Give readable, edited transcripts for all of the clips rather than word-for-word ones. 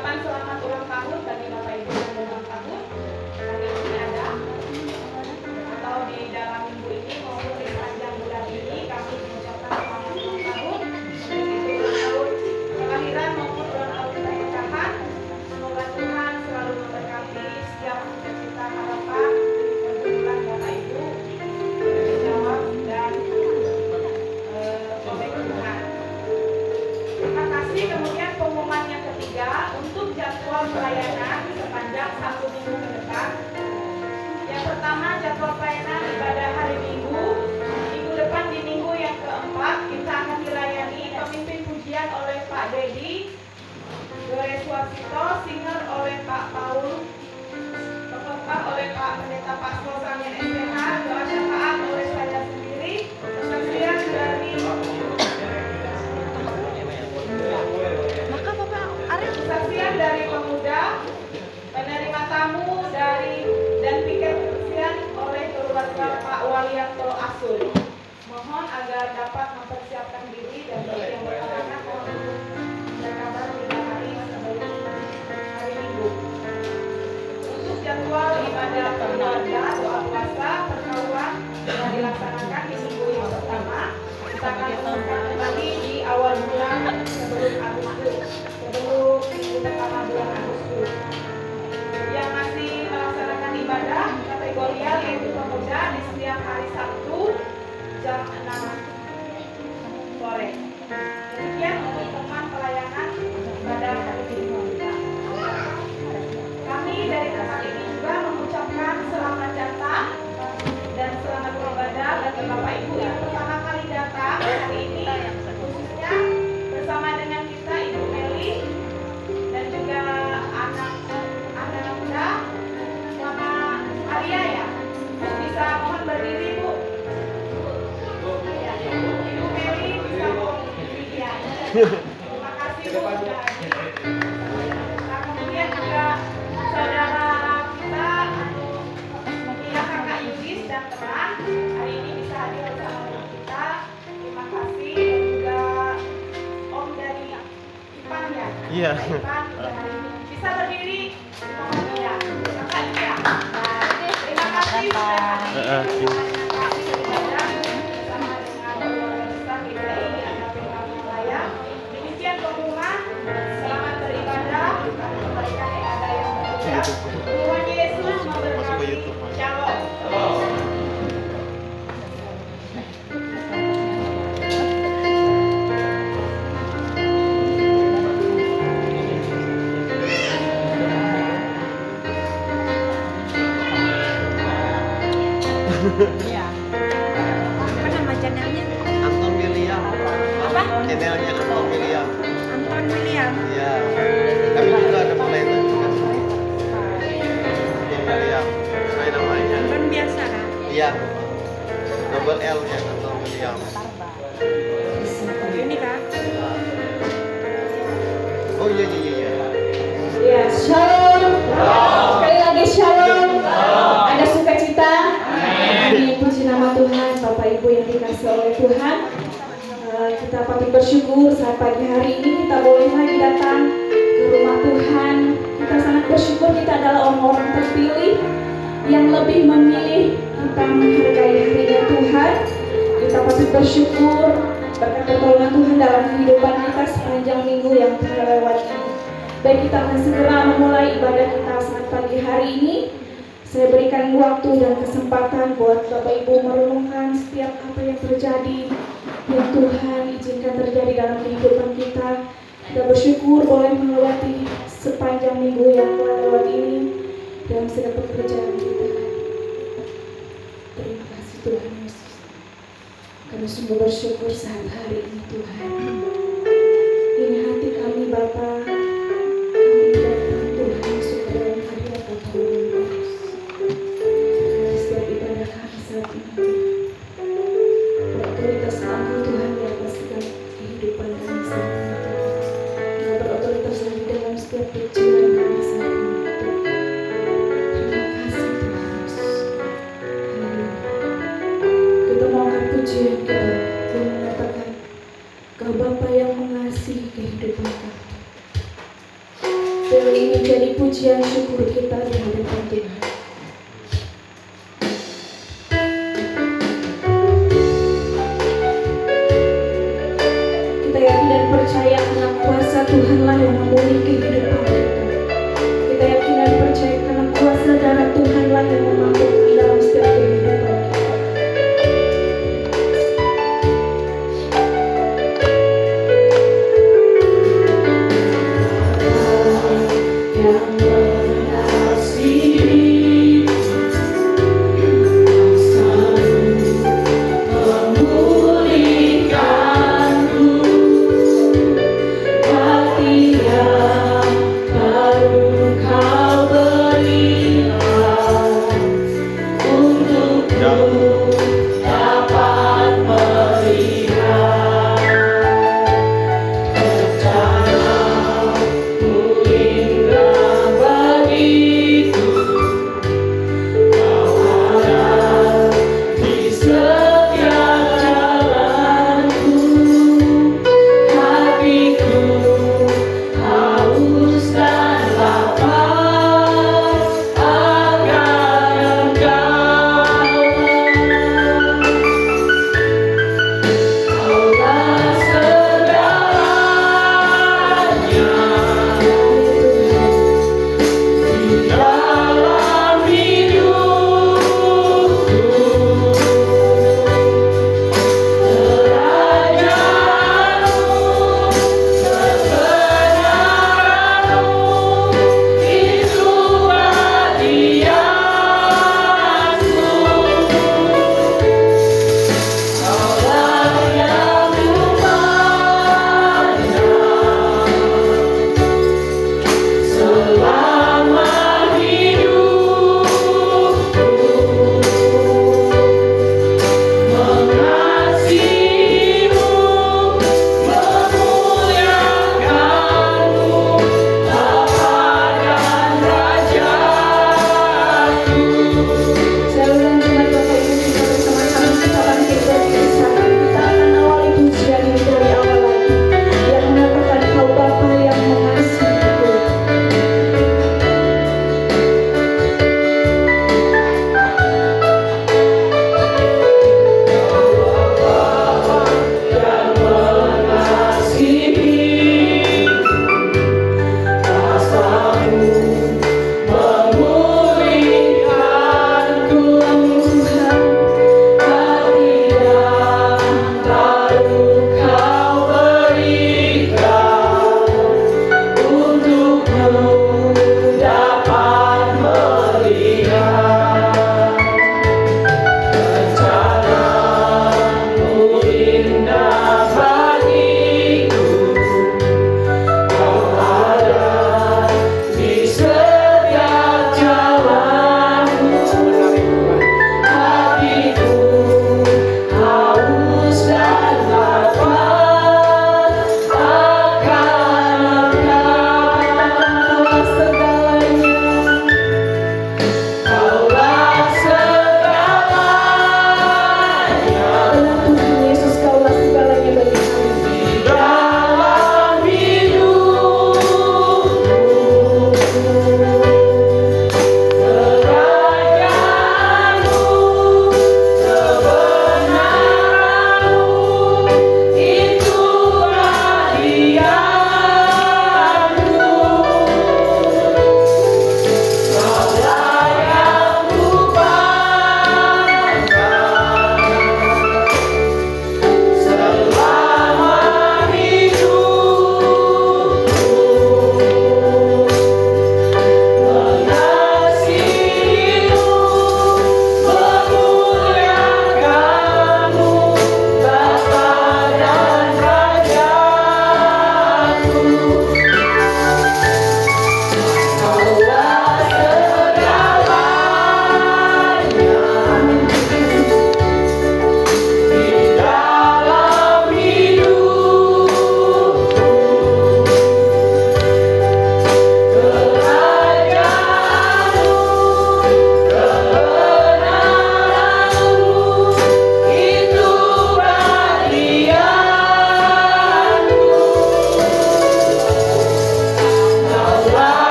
ucapan selamat ulang tahun bagi Bapak Ibu yang ulang tahun hari ini ada, atau di dalam minggu ini maupun di sepanjang bulan ini kami mengucapkan selamat ulang tahun, begitu ulang tahun kelahiran maupun ulang tahun pernikahan. Semoga Tuhan selalu memberkati setiap cita-cita harapan pergumulan Bapak Ibu dijawab dan oleh Tuhan. Terima kasih. Kemudian pengumuman yang ketiga untuk jadwal pelayanan sepanjang 1 minggu ke depan. Yang pertama, jadwal pelayanan ibadah hari Minggu. Minggu depan di minggu yang keempat kita akan dilayani pemimpin pujian oleh Pak Dedi, Dore Swasito, singer oleh Pak Paul, pekhotbah oleh Pak Pendeta Pastor Samuel SPH, doa syafaat oleh saya sendiri, kesaksian dari kesaksian dari pemuda, penerima tamu dari dan pikir kesaksian oleh keluarga Pak Walianto Asul. Mohon agar dapat mempersiapkan diri dan bagi yang berhalangan mohon berkabar 3 hari sebelum hari Minggu. Untuk jadwal ibadah keluarga, doa puasa, perkawinan yang dilaksanakan di minggu yang pertama, kita akan lakukan kembali di awal bulan sebelum Agustus, sebelum minggu pertama bulan Agustus. Yang masih melaksanakan ibadah kategorial yaitu pemuda di setiap hari Sabtu jam 6 sore. Demikian untuk teman pelayanan ibadah hari Minggu kita. Kami dari tempat ini juga mengucapkan selamat datang dan selamat beribadah bagi Bapak Ibu yang pertama kali datang hari ini, khususnya bersama dengan kita Ibu Meli dan juga anak muda sama Arya ya. Bisa mohon berdiri Bu. Ibu Meli bisa mohon berdiri ya. Terima kasih Bu sudah hadir. Nah, kemudian juga saudara kita ya kakak Yudis dan teman hari ini bisa hadir bersama dengan kita. Terima kasih. Dan juga Om dari Ipan ya. Iya. Ipan hari ini bisa berdiri. Ya, kakak ya. Nah, terima kasih sudah hadir. Bersama dengan keluarga besar GPI Agape Malaya. Demikian pengumuman. Selamat beribadah. Kembalikan yang ada yang berucap. Tuhan Yesus memberkati. Shalom. Iya. Apa nama channelnya? Anton William. Apa? Channelnya Anton William. Anton William. Iya. Kami juga ada mulai itu juga. Anton William. Saya namanya. Anton biasa kan? Iya. Double L nya Anton William. Ini kan? Oh iya iya iya. Ya, shalom. Sekali lagi shalom. Ada sukacita. Amin. Puji nama Tuhan, Bapak Ibu yang dikasihi oleh Tuhan. Kita patut bersyukur saat pagi hari ini kita boleh lagi datang ke rumah Tuhan. Kita sangat bersyukur kita adalah orang-orang terpilih yang lebih memilih kita menghargai hadirat Tuhan. Kita patut bersyukur berkat pertolongan Tuhan dalam kehidupan kita sepanjang minggu yang telah lewat ini. Baik, kita akan segera memulai ibadah kita saat pagi hari ini. Saya berikan waktu dan kesempatan buat Bapak Ibu merenungkan setiap apa yang terjadi, yang Tuhan izinkan terjadi dalam kehidupan kita. Kita bersyukur boleh melewati sepanjang minggu yang telah lewat ini dalam segala pekerjaan kita. Terima kasih Tuhan Yesus. Kami sungguh bersyukur saat hari ini Tuhan. Ini hati kami Bapa. Kami datang Tuhan supaya dalam hadirat pertolongan Yesus. Setiap ibadah kami saat ini berotoritas Engkau Tuhan di atas segala kehidupan kami saat ini Tuhan. Engkau berotoritas lagi dalam setiap pujian kami saat ini Tuhan. Terima kasih Tuhan Yesus. Haleluya. Kita maukan pujian kita yang mengatakan Kau Bapa yang mengasihi kehidupan kami. Biar ini jadi pujian syukur kita di hadapan Tuhan. Kita yakin dan percaya karena kuasa Tuhanlah yang memulihkan kehidupan kita. Kita yakin dan percaya karena kuasa darah Tuhanlah yang memampukan dalam setiap kehidupan kita.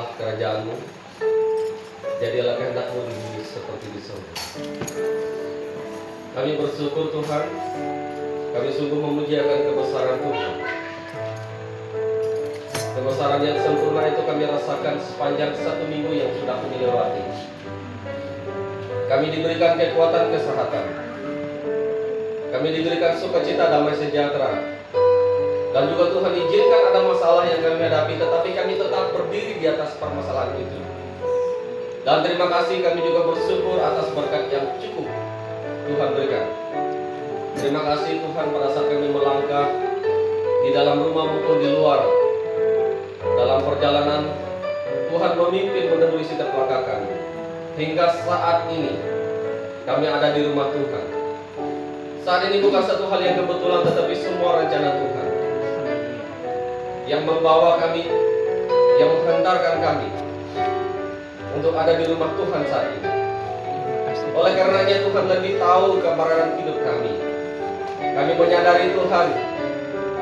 Jadilah kerajaan-Mu, jadilah kehendak-Mu di bumi seperti di surga. Kami bersyukur Tuhan, kami sungguh memuji akan kebesaran Tuhan. Kebesaran yang sempurna itu kami rasakan sepanjang 1 minggu yang sudah kami lewati. Kami diberikan kekuatan kesehatan, kami diberikan sukacita damai sejahtera. Dan juga Tuhan izinkan ada masalah yang kami hadapi, tetapi kami tetap berdiri di atas permasalahan itu. Dan terima kasih, kami juga bersyukur atas berkat yang cukup Tuhan berikan. Terima kasih Tuhan pada saat kami melangkah di dalam rumah maupun di luar. Dalam perjalanan, Tuhan memimpin menemui setiap langkah kami. Hingga saat ini, kami ada di rumah Tuhan. Saat ini bukan satu hal yang kebetulan, tetapi semua rencana Tuhan yang membawa kami, yang menghantarkan kami untuk ada di rumah Tuhan saat ini. Oleh karenanya Tuhan lebih tahu keberadaan hidup kami. Kami menyadari Tuhan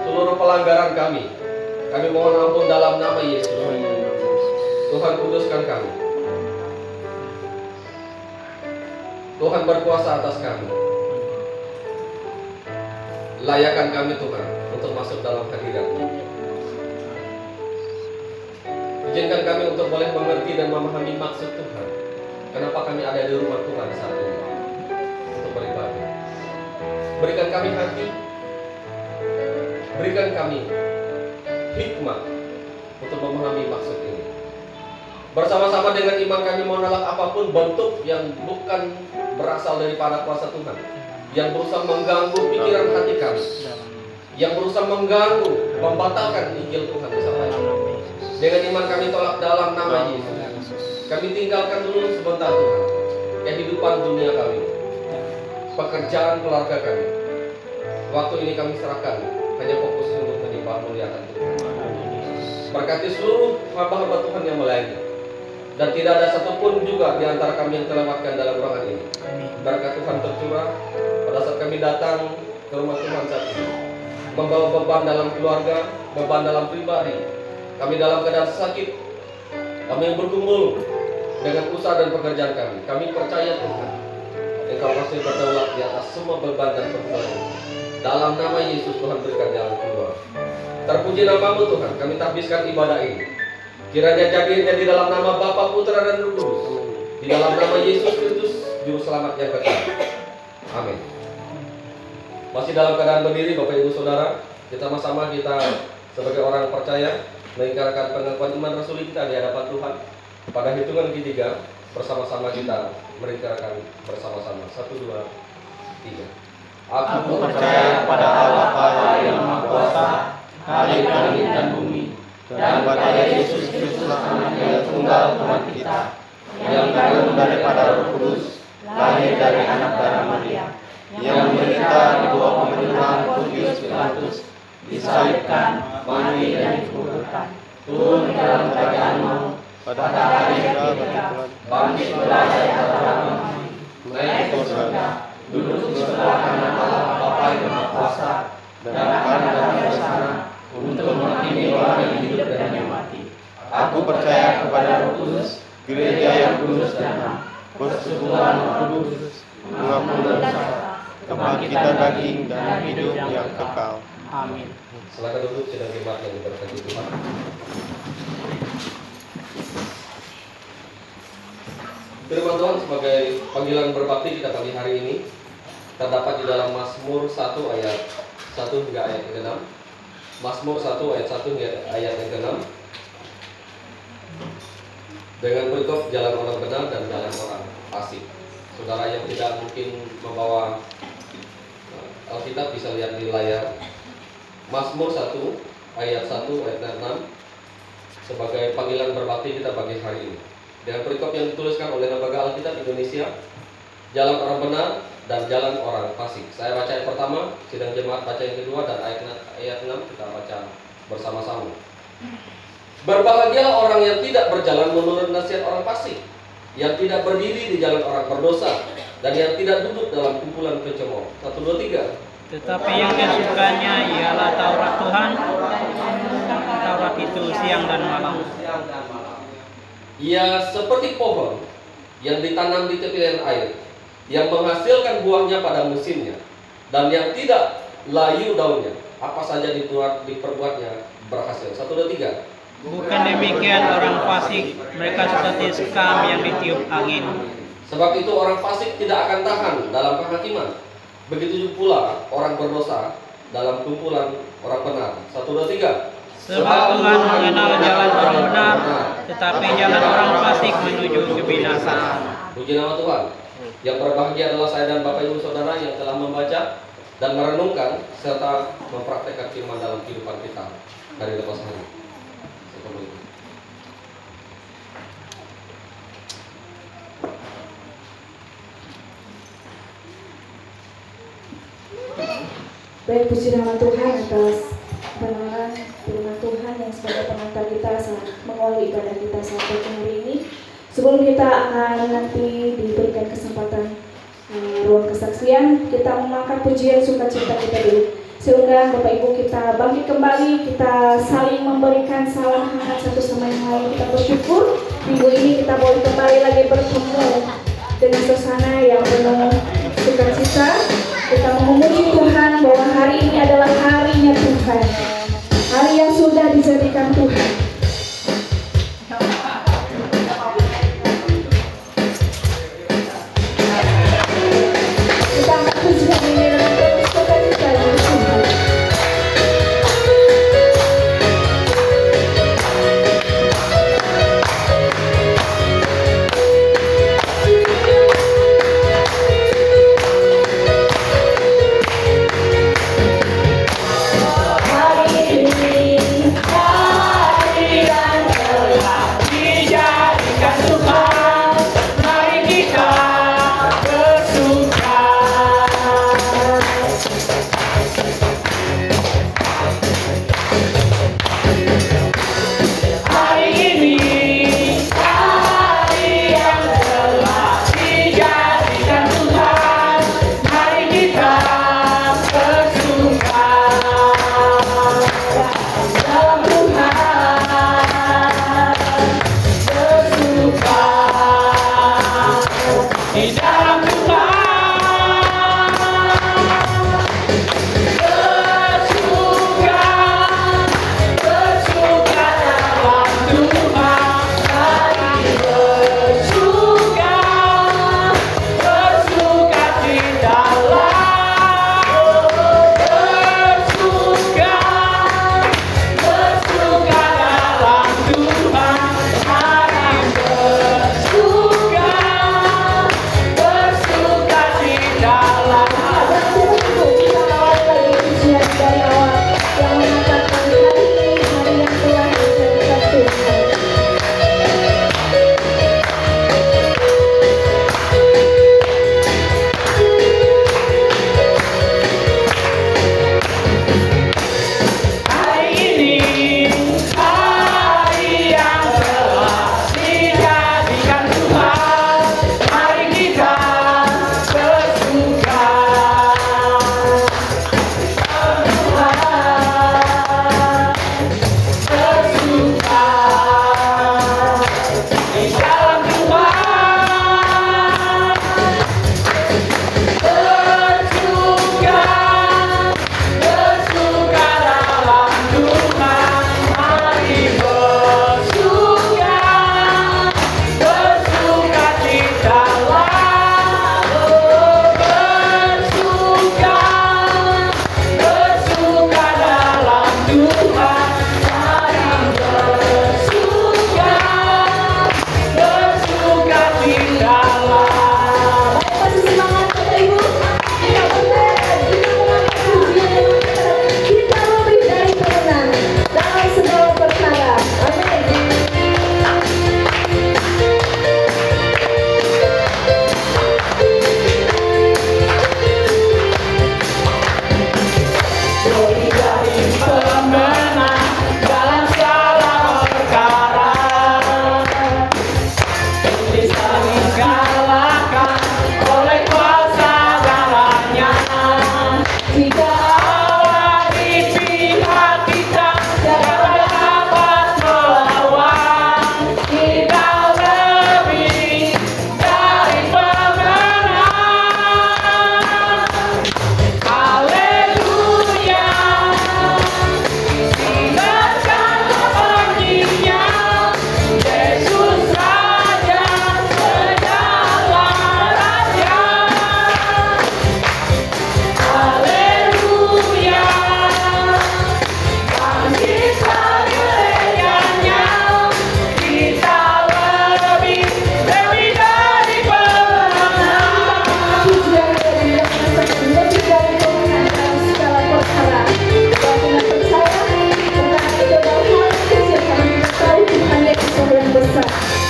seluruh pelanggaran kami. Kami mohon ampun dalam nama Yesus. Tuhan kuduskan kami. Tuhan berkuasa atas kami. Layakan kami Tuhan untuk masuk dalam hadirat-Mu. Izinkan kami untuk boleh mengerti dan memahami maksud Tuhan. Kenapa kami ada di rumah Tuhan saat ini untuk beribadah. Berikan kami hati, berikan kami hikmah untuk memahami maksud ini. Bersama-sama dengan iman kami menolak apapun bentuk yang bukan berasal daripada kuasa Tuhan, yang berusaha mengganggu pikiran hati kami, yang berusaha mengganggu, membatalkan Injil Tuhan disampaikan. Dengan iman kami tolak dalam nama Yesus. Kami tinggalkan dulu sebentar Tuhan kehidupan dunia kami, pekerjaan keluarga kami. Waktu ini kami serahkan hanya fokus untuk menyembah muliakan Tuhan. Berkati seluruh hamba-hamba Tuhan yang melayani, dan tidak ada satupun juga di antara kami yang terlewatkan dalam ruangan ini. Berkat Tuhan tercurah pada saat kami datang ke rumah Tuhan saat ini, membawa beban dalam keluarga, beban dalam pribadi. Kami dalam keadaan sakit, kami yang bergumul dengan usaha dan pekerjaan kami. Kami percaya Tuhan, Engkau pasti berdaulat di atas semua beban dan pergumulan. Dalam nama Yesus Tuhan berikan jalan keluar. Terpuji nama-Mu Tuhan, kami habiskan ibadah ini. Kiranya jadi dalam nama Bapa, Putra dan Roh Kudus. Di dalam nama Yesus Kristus, Juru Selamat yang kekal. Amin. Masih dalam keadaan berdiri Bapak Ibu Saudara, kita sama-sama kita sebagai orang percaya mengingkarkan pengakuan iman rasuli kita di hadapan Tuhan. Pada hitungan ketiga, bersama-sama kita mengingkarkan bersama-sama. 1, 2, 3. Aku percaya pada Allah Bapa yang Maha Kuasa, Khalik langit dan bumi, dan pada Yesus Kristus Anaknya yang tunggal Tuhan kita, yang kandung daripada Roh Kudus, lahir dari anak darah Maria, yang menderita di bawah pemerintahan Pontius Pilatus, disalibkan, mati dan dikuburkan, turun ke dalam kerajaan-Mu, pada hari ketiga bangkit dari antara mati, naik ke surga, duduk di sebelah kanan Allah Bapa yang Maha Kuasa, dan akan datang ke sana untuk menghakimi orang yang hidup dan yang mati. Aku percaya kepada Roh Kudus, gereja yang kudus dan am, persekutuan Roh Kudus, pengampunan dosa, kebangkitan daging dan hidup yang kekal. Amin. Silakan duduk sidang jemaat yang diberkati Tuhan. Firman Tuhan sebagai panggilan berbakti kita pagi hari ini terdapat di dalam Mazmur 1 ayat 1 hingga ayat yang ke-6. Mazmur 1 ayat 1 hingga ayat yang ke-6. Dengan berikut jalan orang benar dan jalan orang fasik. Saudara yang tidak mungkin membawa Alkitab bisa lihat di layar. Mazmur 1 ayat 1 ayat 6 sebagai panggilan berbakti kita pagi hari ini. Dengan perikop yang dituliskan oleh Lembaga Alkitab Indonesia, jalan orang benar dan jalan orang fasik. Saya baca ayat pertama, sidang jemaat baca yang kedua, dan ayat 6 kita baca bersama-sama. Berbahagialah orang yang tidak berjalan menurut nasihat orang fasik, yang tidak berdiri di jalan orang berdosa, dan yang tidak duduk dalam kumpulan pencemooh. 1, 2, 3. Tetapi yang disukanya ialah Taurat Tuhan. Taurat itu siang dan malam. Ia seperti pohon yang ditanam di tepian air, yang menghasilkan buahnya pada musimnya, dan yang tidak layu daunnya. Apa saja diperbuatnya berhasil. 1, 2, 3. Bukan demikian orang fasik, mereka seperti sekam yang ditiup angin. Sebab itu orang fasik tidak akan tahan dalam penghakiman. Begitu pula orang berdosa dalam kumpulan orang benar. 1, 2, 3. Sebab Tuhan mengenal jalan orang benar, tetapi jalan orang fasik menuju kebinasaan. Puji nama Tuhan. Yang berbahagia adalah saya dan Bapak Ibu Saudara yang telah membaca dan merenungkan serta mempraktekkan firman dalam kehidupan kita hari lepas hari. Baik, puji nama Tuhan atas kebenaran firman Tuhan yang sebagai pengantar kita saat mengawali ibadah kita saat hari ini. Sebelum kita akan nanti diberikan kesempatan ruang kesaksian, kita mengangkat pujian sukacita kita dulu. Sehingga Bapak Ibu kita bangkit kembali, kita saling memberikan salam hangat satu sama yang lain. Kita bersyukur minggu ini kita boleh kembali lagi bertemu dengan suasana yang penuh sukacita. Kita memuji Tuhan bahwa hari ini adalah harinya Tuhan, hari yang sudah dijadikan Tuhan. Kita akan pujian ini dengan penuh sukacita ya Tuhan. Hari ini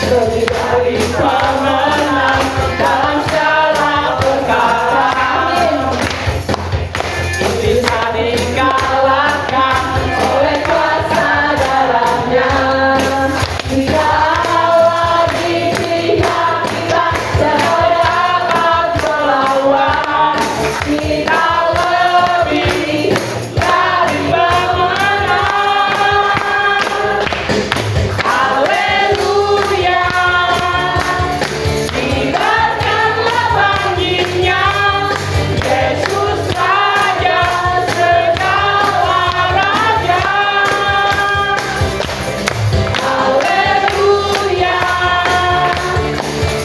lebih dari pemenang dalam segala perkara. Bisa dikalahkan oleh kuasa darahnya. Jika Allah di pihak kita, siapa dapat melawan? Kita lebih dari pemenang. Haleluya. Biarkanlah bangkitnya Yesus Raja segala raja. Haleluya.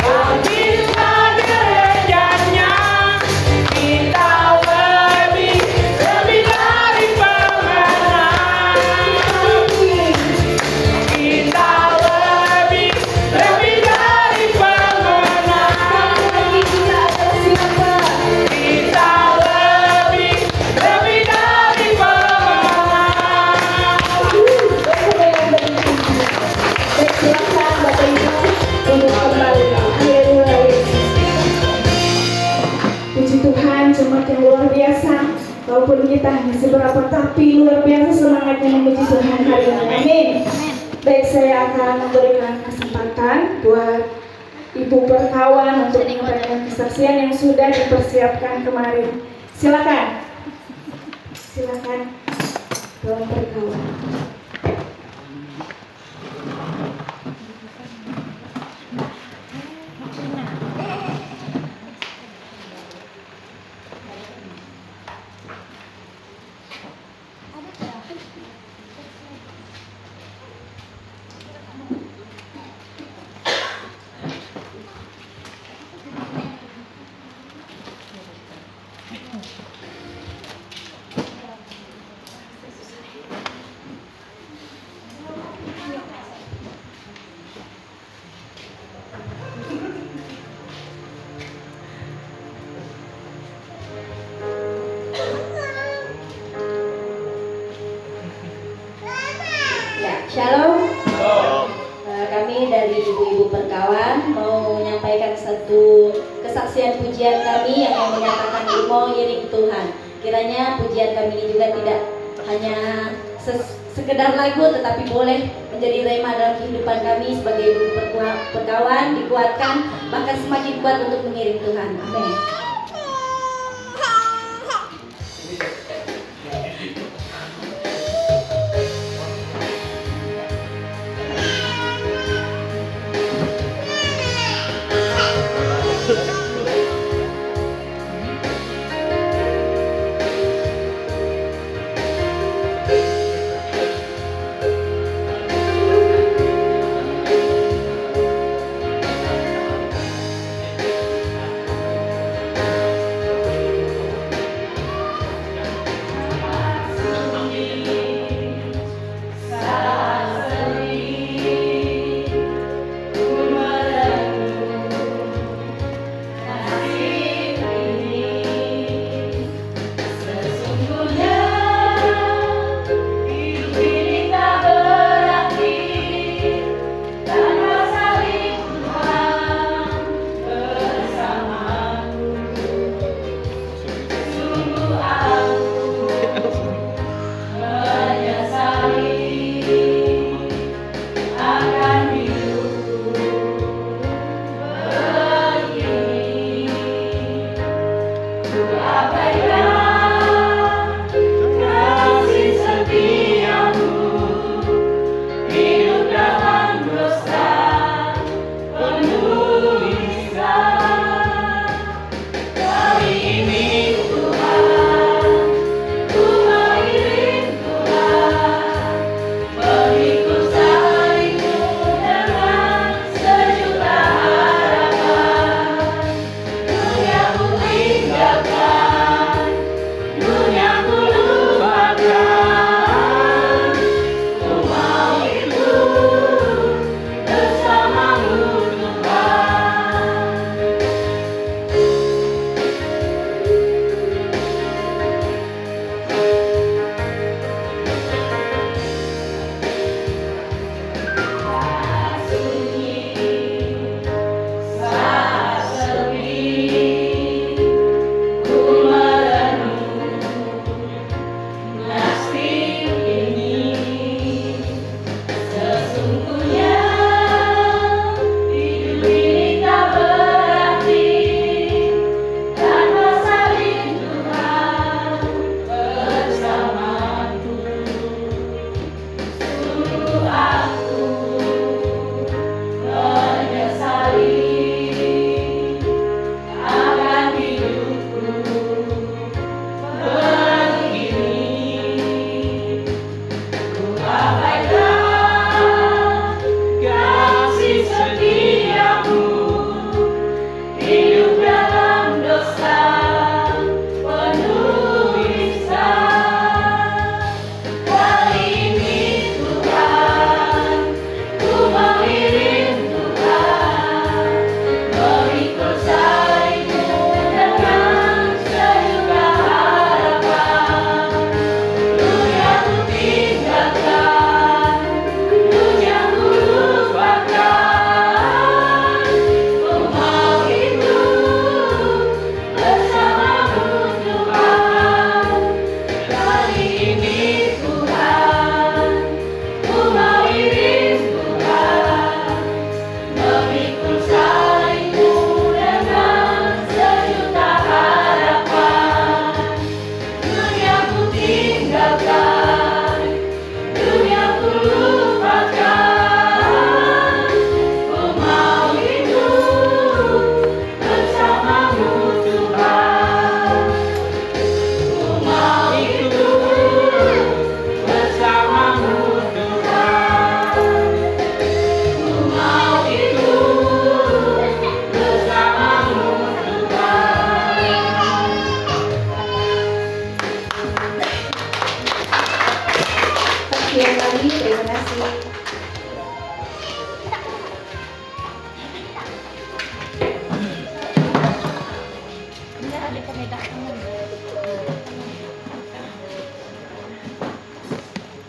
Bangkitlah gerejanya. Kita lebih dari pemenang. Kita lebih dari pemenang. Kita siapa? Kita lebih dari pemenang. Baik, silakan Bapak Ibu untuk kembali. Haleluya. Puji Tuhan, jemaat yang luar biasa. Walaupun kita hanya seberapa, tapi luar biasa semangatnya memuji Tuhan hari ini. Amin. Baik, saya akan memberikan kesempatan buat Ibu Perkawan untuk menyampaikan kesaksian yang sudah dipersiapkan kemarin. Silakan. Silakan, Tuan Perkawan. Ya, shalom. Kami dari Ibu-Ibu Perkawan mau menyampaikan satu kesaksian pujian kami yang menyatakan mau iring Tuhan. Kiranya pujian kami ini juga tidak hanya sekedar lagu, tetapi boleh menjadi rema dalam kehidupan kami sebagai Ibu Perkawan, dikuatkan bahkan semakin kuat untuk mengiring Tuhan. Amin.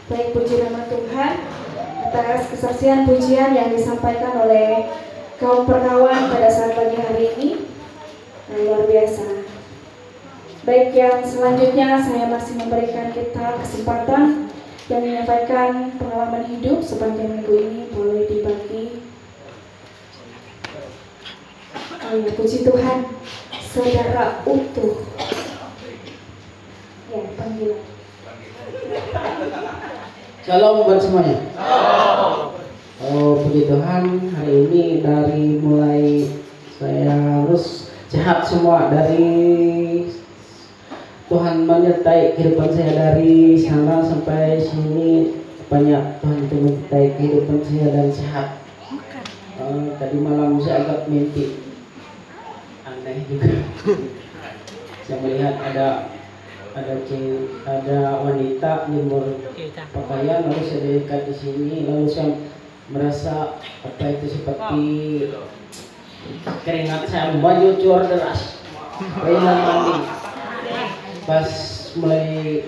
Baik, puji nama Tuhan atas kesaksian pujian yang disampaikan oleh kaum perkawan pada saat pagi hari ini. Luar biasa. Baik, yang selanjutnya saya masih memberikan kita kesempatan yang menyampaikan pengalaman hidup sepanjang minggu ini boleh dibagi. Oh ya, puji Tuhan, saudara utuh. Ya, panggilan. Shalom buat semuanya. Oh, puji Tuhan, hari ini dari mulai saya harus sehat semua, dari Tuhan menyertai kehidupan saya dari sana sampai sini, banyak Tuhan itu menyertai kehidupan saya dan sehat. Tadi malam saya agak mimpi aneh juga. Saya melihat ada wanita jemur pakaian, lalu saya dekat di sini, lalu saya merasa apa itu seperti keringat saya menyucur deras. Pengen mandi. Pas mulai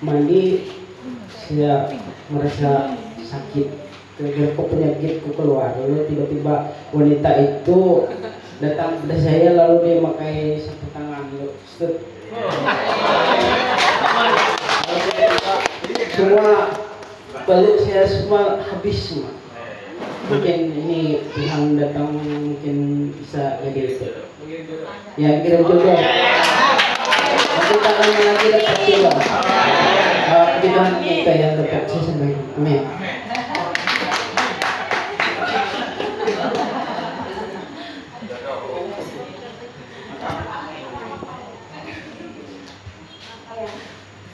mandi saya merasa sakit, kok penyakitku keluar. Lalu tiba-tiba wanita itu datang pada saya, lalu dia memakai sapu tangan. Semua peluk saya semua habis semua. Mungkin ini Tuhan datang, mungkin bisa jadi itu. Ya, kirim jodoh. Nanti tak lama lagi dapat jodoh. Tuhan kita yang dapat saya sampaikan. Amin.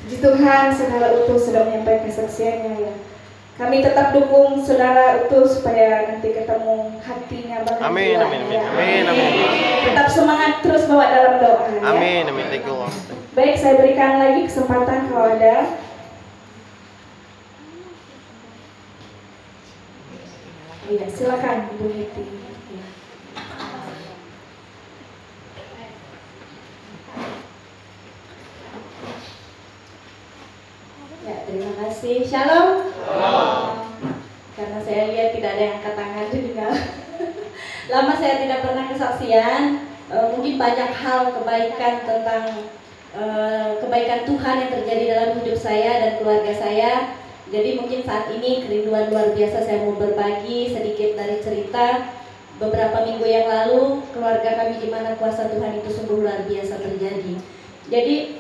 Puji Tuhan, saudara utuh sudah menyampaikan kesaksiannya ya. Kami tetap dukung saudara utuh supaya nanti ketemu hatinya Bang. Amin, amin, amin, amin, amin. Tetap semangat terus bawa dalam doa. Amin, ya. amin. Thank you, Lord. Baik, saya berikan lagi kesempatan kalau ada. Iya, silakan Ibu Heti. Ya, terima kasih. Shalom. Karena saya lihat tidak ada yang angkat tangan juga. Lama saya tidak pernah kesaksian. Mungkin banyak hal kebaikan tentang kebaikan Tuhan yang terjadi dalam hidup saya dan keluarga saya. Jadi mungkin saat ini kerinduan luar biasa saya mau berbagi sedikit dari cerita beberapa minggu yang lalu keluarga kami di mana kuasa Tuhan itu sungguh luar biasa terjadi. Jadi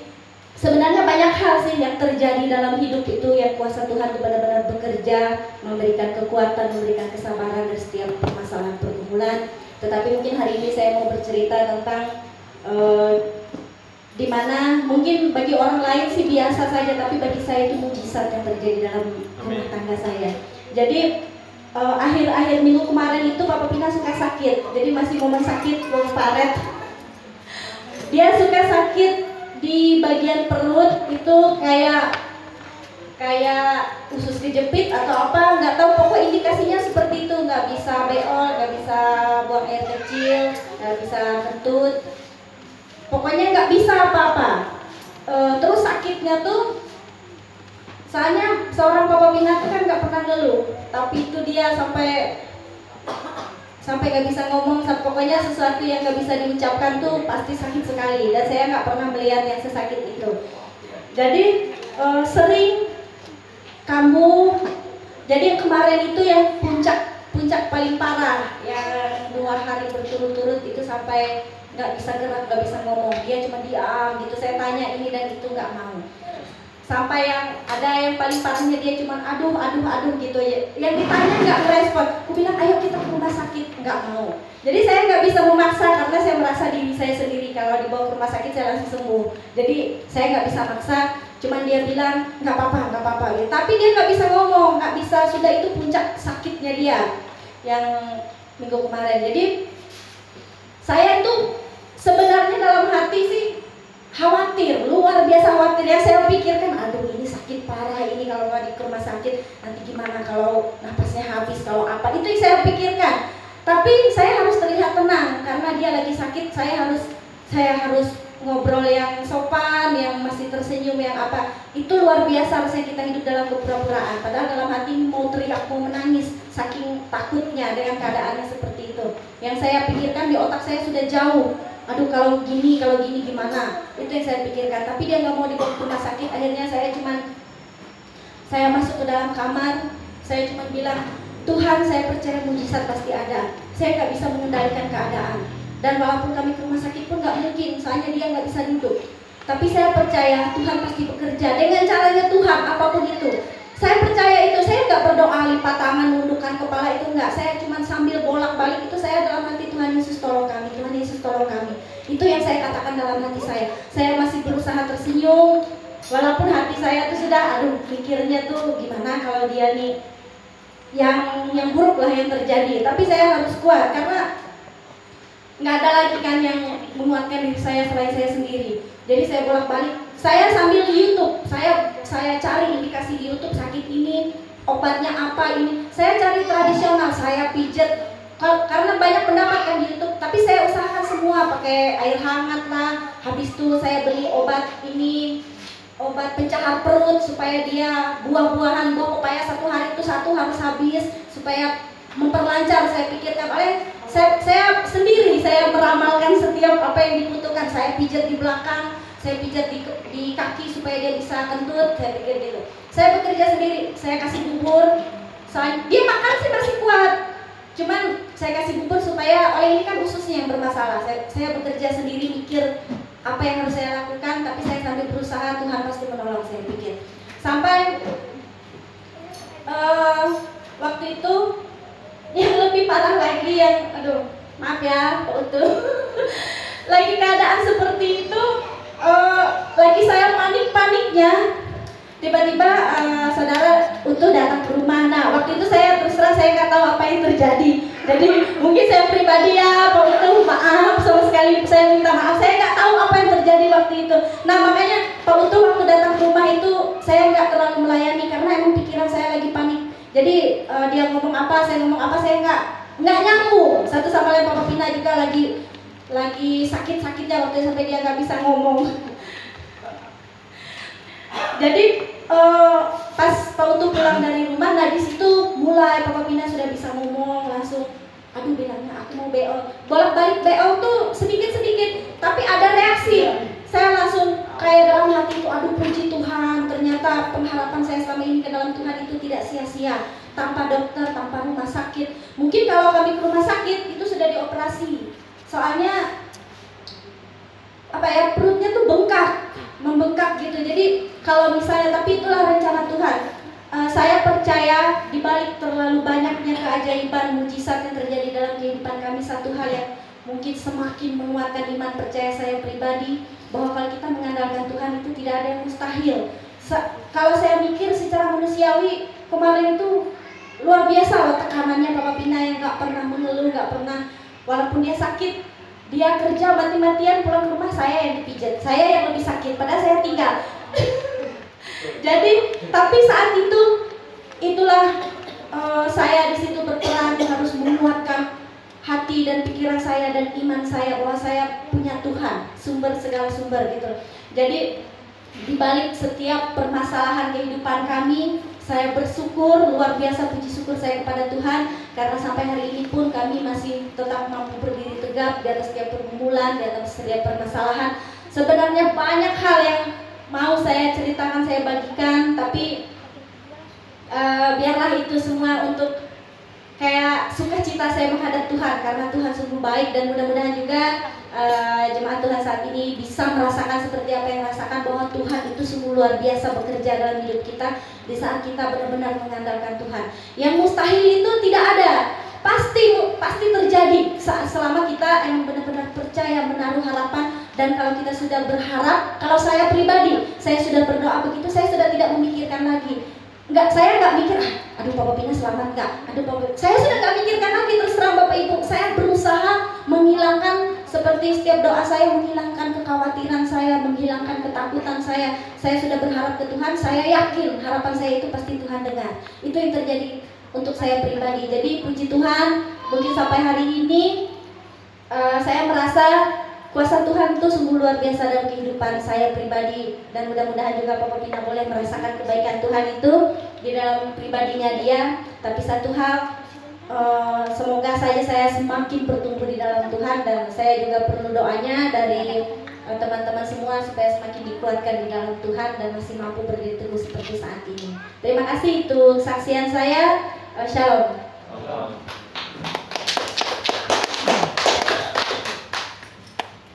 sebenarnya banyak hal sih yang terjadi dalam hidup itu yang kuasa Tuhan itu benar-benar bekerja, memberikan kekuatan, memberikan kesabaran dari setiap permasalahan pergumulan. Tetapi mungkin hari ini saya mau bercerita tentang di mana mungkin bagi orang lain sih biasa saja, tapi bagi saya itu mujizat yang terjadi dalam rumah tangga saya. Jadi akhir-akhir minggu kemarin itu Papa Pina suka sakit, jadi masih momen sakit belum paret. Dia suka sakit di bagian perut itu kayak usus kejepit atau apa, nggak tahu, pokok indikasinya seperti itu, nggak bisa beol, nggak bisa buang air kecil, nggak bisa kentut, pokoknya nggak bisa apa-apa. Terus sakitnya tuh, soalnya seorang Papa Pina tuh kan nggak pernah ngeluh, tapi itu dia sampai nggak bisa ngomong, pokoknya sesuatu yang nggak bisa diucapkan tuh pasti sakit sekali, dan saya nggak pernah melihat yang sesakit itu. Jadi sering kambuh. Jadi yang kemarin itu yang puncak puncak paling parah yang 2 hari berturut-turut itu sampai nggak bisa gerak, nggak bisa ngomong, dia cuma diam gitu. Saya tanya ini dan itu nggak mau. Sampai yang ada yang paling parahnya dia cuma aduh gitu ya. Yang ditanya nggak merespon. Aku bilang ayo kita ke rumah sakit, nggak mau. Jadi saya nggak bisa memaksa karena saya merasa diri saya sendiri kalau dibawa ke rumah sakit saya langsung sembuh. Jadi saya nggak bisa maksa. Cuman dia bilang nggak apa-apa gitu. Tapi dia nggak bisa ngomong, nggak bisa, sudah itu puncak sakitnya dia yang minggu kemarin. Jadi saya tuh sebenarnya dalam hati sih khawatir, luar biasa khawatir. Yang saya pikirkan, aduh ini sakit parah ini, kalau nggak di rumah sakit nanti gimana kalau napasnya habis, kalau apa, itu yang saya pikirkan. Tapi saya harus terlihat tenang karena dia lagi sakit. Saya harus ngobrol yang sopan, yang masih tersenyum, yang apa. Itu luar biasa rasanya kita hidup dalam kepura-puraan. Padahal dalam hati mau teriak, mau menangis, saking takutnya dengan keadaannya seperti itu. Yang saya pikirkan di otak saya sudah jauh. Aduh kalau gini gimana? Itu yang saya pikirkan. Tapi dia nggak mau dibawa ke rumah sakit. Akhirnya saya masuk ke dalam kamar. Saya cuma bilang, Tuhan, saya percaya mujizat pasti ada. Saya nggak bisa mengendalikan keadaan. Dan walaupun kami ke rumah sakit pun nggak mungkin, soalnya dia nggak bisa duduk. Tapi saya percaya Tuhan pasti bekerja dengan caranya Tuhan, apapun itu. Saya percaya itu. Saya nggak berdoa lipat tangan, menundukkan kepala, itu nggak. Saya cuma sambil bolak-balik itu saya dalam hati, Tuhan Yesus tolong kami, Tuhan Yesus tolong kami. Itu yang saya katakan dalam hati saya. Saya masih berusaha tersenyum, walaupun hati saya tuh sudah, aduh pikirnya tuh gimana kalau dia nih yang buruk lah yang terjadi. Tapi saya harus kuat karena nggak ada lagi kan yang menguatkan diri saya selain saya sendiri. Jadi saya bolak-balik, saya sambil di YouTube, saya cari indikasi di YouTube sakit ini, obatnya apa ini. Saya cari tradisional, saya pijat karena banyak pendapat kan di YouTube. Tapi saya usahakan semua, pakai air hangat lah. Habis itu saya beli obat ini, obat pencahar perut supaya dia buah-buahan, buah pepaya 1 hari itu 1 harus habis supaya memperlancar. Saya pikirkan, saya sendiri saya meramalkan setiap apa yang dibutuhkan. Saya pijat di belakang, saya pijat di kaki supaya dia bisa kentut. Saya pikir gitu. Saya bekerja sendiri, saya kasih bubur. Dia makan sih masih kuat, cuman saya kasih bubur supaya ini kan ususnya yang bermasalah. Saya bekerja sendiri, mikir apa yang harus saya lakukan, tapi saya sambil berusaha, Tuhan pasti menolong, saya pikir. Sampai waktu itu yang lebih parah lagi, yang aduh maaf ya Pak Utu lagi keadaan seperti itu, lagi saya paniknya tiba-tiba saudara Utu datang ke rumah. Nah waktu itu saya terserah, saya nggak tahu apa yang terjadi. Jadi mungkin saya pribadi ya Pak Utu, maaf sama sekali, saya minta maaf, saya nggak tahu apa yang terjadi waktu itu. Nah makanya Pak Utu waktu datang ke rumah itu saya nggak terlalu melayani karena emang pikiran saya lagi panik. Jadi dia ngomong apa, saya ngomong apa, saya nggak nyambung. Satu sama lain. Papa Pina juga lagi sakit-sakitnya waktu itu sampai dia nggak bisa ngomong. Jadi pas Pak Utu pulang dari rumah, nah di situ mulai Papa Pina sudah bisa ngomong langsung. Aduh bilangnya aku mau BO, bolak-balik BO tuh sedikit-sedikit, tapi ada reaksi. Saya langsung kayak dalam hati itu, aduh puji Tuhan, ternyata pengharapan saya selama ini ke dalam Tuhan itu tidak sia-sia. Tanpa dokter, tanpa rumah sakit. Mungkin kalau kami ke rumah sakit itu sudah dioperasi. Soalnya perutnya tuh membengkak gitu. Jadi kalau misalnya, tapi itulah rencana Tuhan. Saya percaya di balik terlalu banyaknya keajaiban, mujizat yang terjadi dalam kehidupan kami, satu hal yang mungkin semakin menguatkan iman percaya saya pribadi, bahwa kalau kita mengandalkan Tuhan itu tidak ada yang mustahil. Kalau saya mikir secara manusiawi, kemarin itu luar biasa loh tekanannya Papa Pina yang nggak pernah mengeluh, nggak pernah, walaupun dia sakit, dia kerja mati-matian, pulang ke rumah saya yang dipijat, saya yang lebih sakit, padahal saya tinggal. Jadi, tapi saat itu, itulah saya di situ berperan harus menguatkan hati dan pikiran saya dan iman saya bahwa saya punya Tuhan, sumber segala sumber gitu. Jadi di balik setiap permasalahan kehidupan kami, saya bersyukur, luar biasa puji syukur saya kepada Tuhan, karena sampai hari ini pun kami masih tetap mampu berdiri tegap di atas setiap pergumulan, di atas setiap permasalahan. Sebenarnya banyak hal yang mau saya ceritakan, saya bagikan, tapi biarlah itu semua untuk kayak sukacita saya menghadap Tuhan karena Tuhan sungguh baik, dan mudah-mudahan juga jemaat Tuhan saat ini bisa merasakan seperti apa yang rasakan, bahwa Tuhan itu sungguh luar biasa bekerja dalam hidup kita di saat kita benar-benar mengandalkan Tuhan. Yang mustahil itu tidak ada, pasti terjadi selama kita yang benar-benar percaya, menaruh harapan. Dan kalau kita sudah berharap, kalau saya pribadi, saya sudah berdoa begitu, saya sudah tidak memikirkan lagi. Saya nggak mikir, aduh Papa Pina selamat nggak, saya sudah nggak mikirkan lagi, terus terang Bapak Ibu. Saya berusaha menghilangkan, seperti setiap doa saya, menghilangkan kekhawatiran saya, menghilangkan ketakutan saya. Saya sudah berharap ke Tuhan, saya yakin harapan saya itu pasti Tuhan dengar. Itu yang terjadi untuk saya pribadi. Jadi puji Tuhan, mungkin sampai hari ini saya merasa kuasa Tuhan itu sungguh luar biasa dalam kehidupan saya pribadi, dan mudah-mudahan juga Papa Pina boleh merasakan kebaikan Tuhan itu di dalam pribadinya dia. Tapi satu hal, semoga saja saya semakin bertumbuh di dalam Tuhan, dan saya juga perlu doanya dari teman-teman semua supaya semakin dikuatkan di dalam Tuhan dan masih mampu berdiri teguh seperti saat ini. Terima kasih, itu kesaksian saya. Shalom.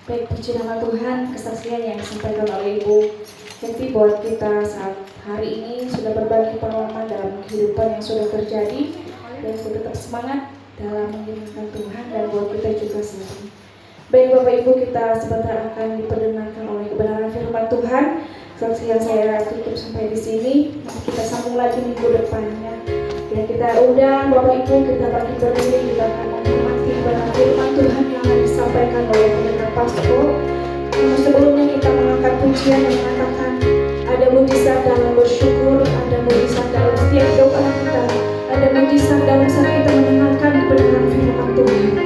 Baik, puji nama Tuhan, kesaksian yang disampaikan oleh Ibu Happy buat kita saat hari ini sudah berbagi pengalaman dalam kehidupan yang sudah terjadi, dan tetap semangat dalam mengiringkan Tuhan, dan buat kita juga sendiri. Baik Bapak Ibu, kita sebentar akan diperdengarkan oleh kebenaran firman Tuhan. Kesaksian saya tutup sampai di sini. Nanti kita sambung lagi minggu depannya. Dan kita undang Bapak Ibu, kita bagi berdiri, kita akan menghormati kebenaran firman Tuhan yang akan disampaikan oleh pendeta Pasko. Namun sebelumnya kita mengangkat pujian yang mengatakan ada mujizat dalam bersyukur, ada mujizat dalam setiap doa kita, ada mujizat dalam saat kita mendengarkan kebenaran firman Tuhan. Terima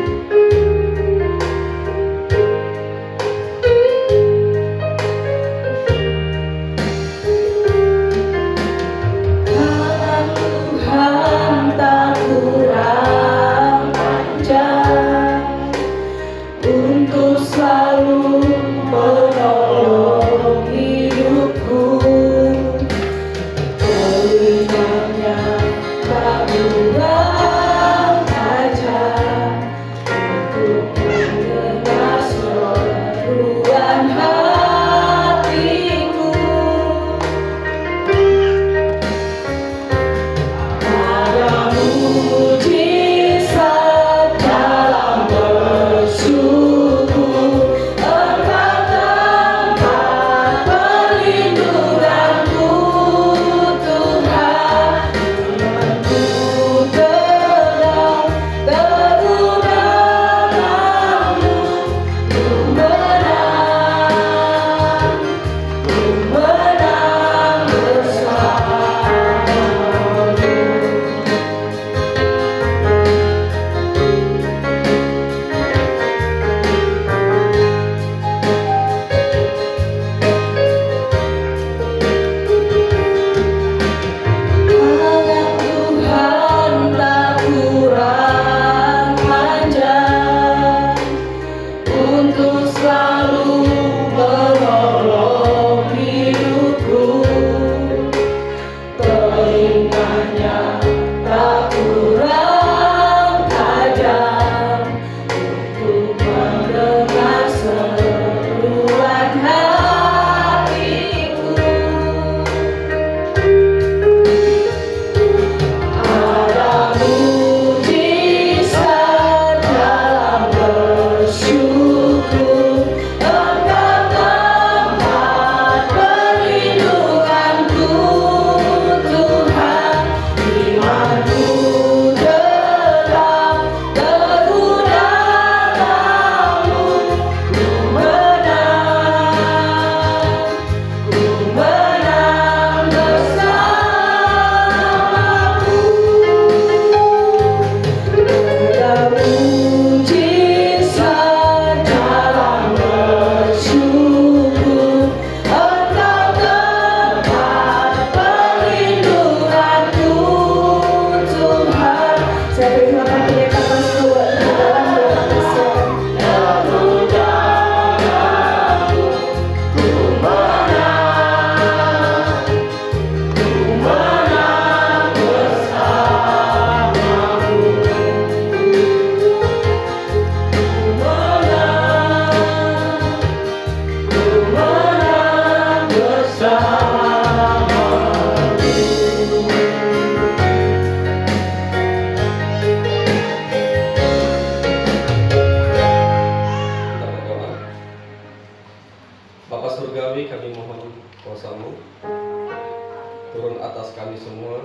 kami semua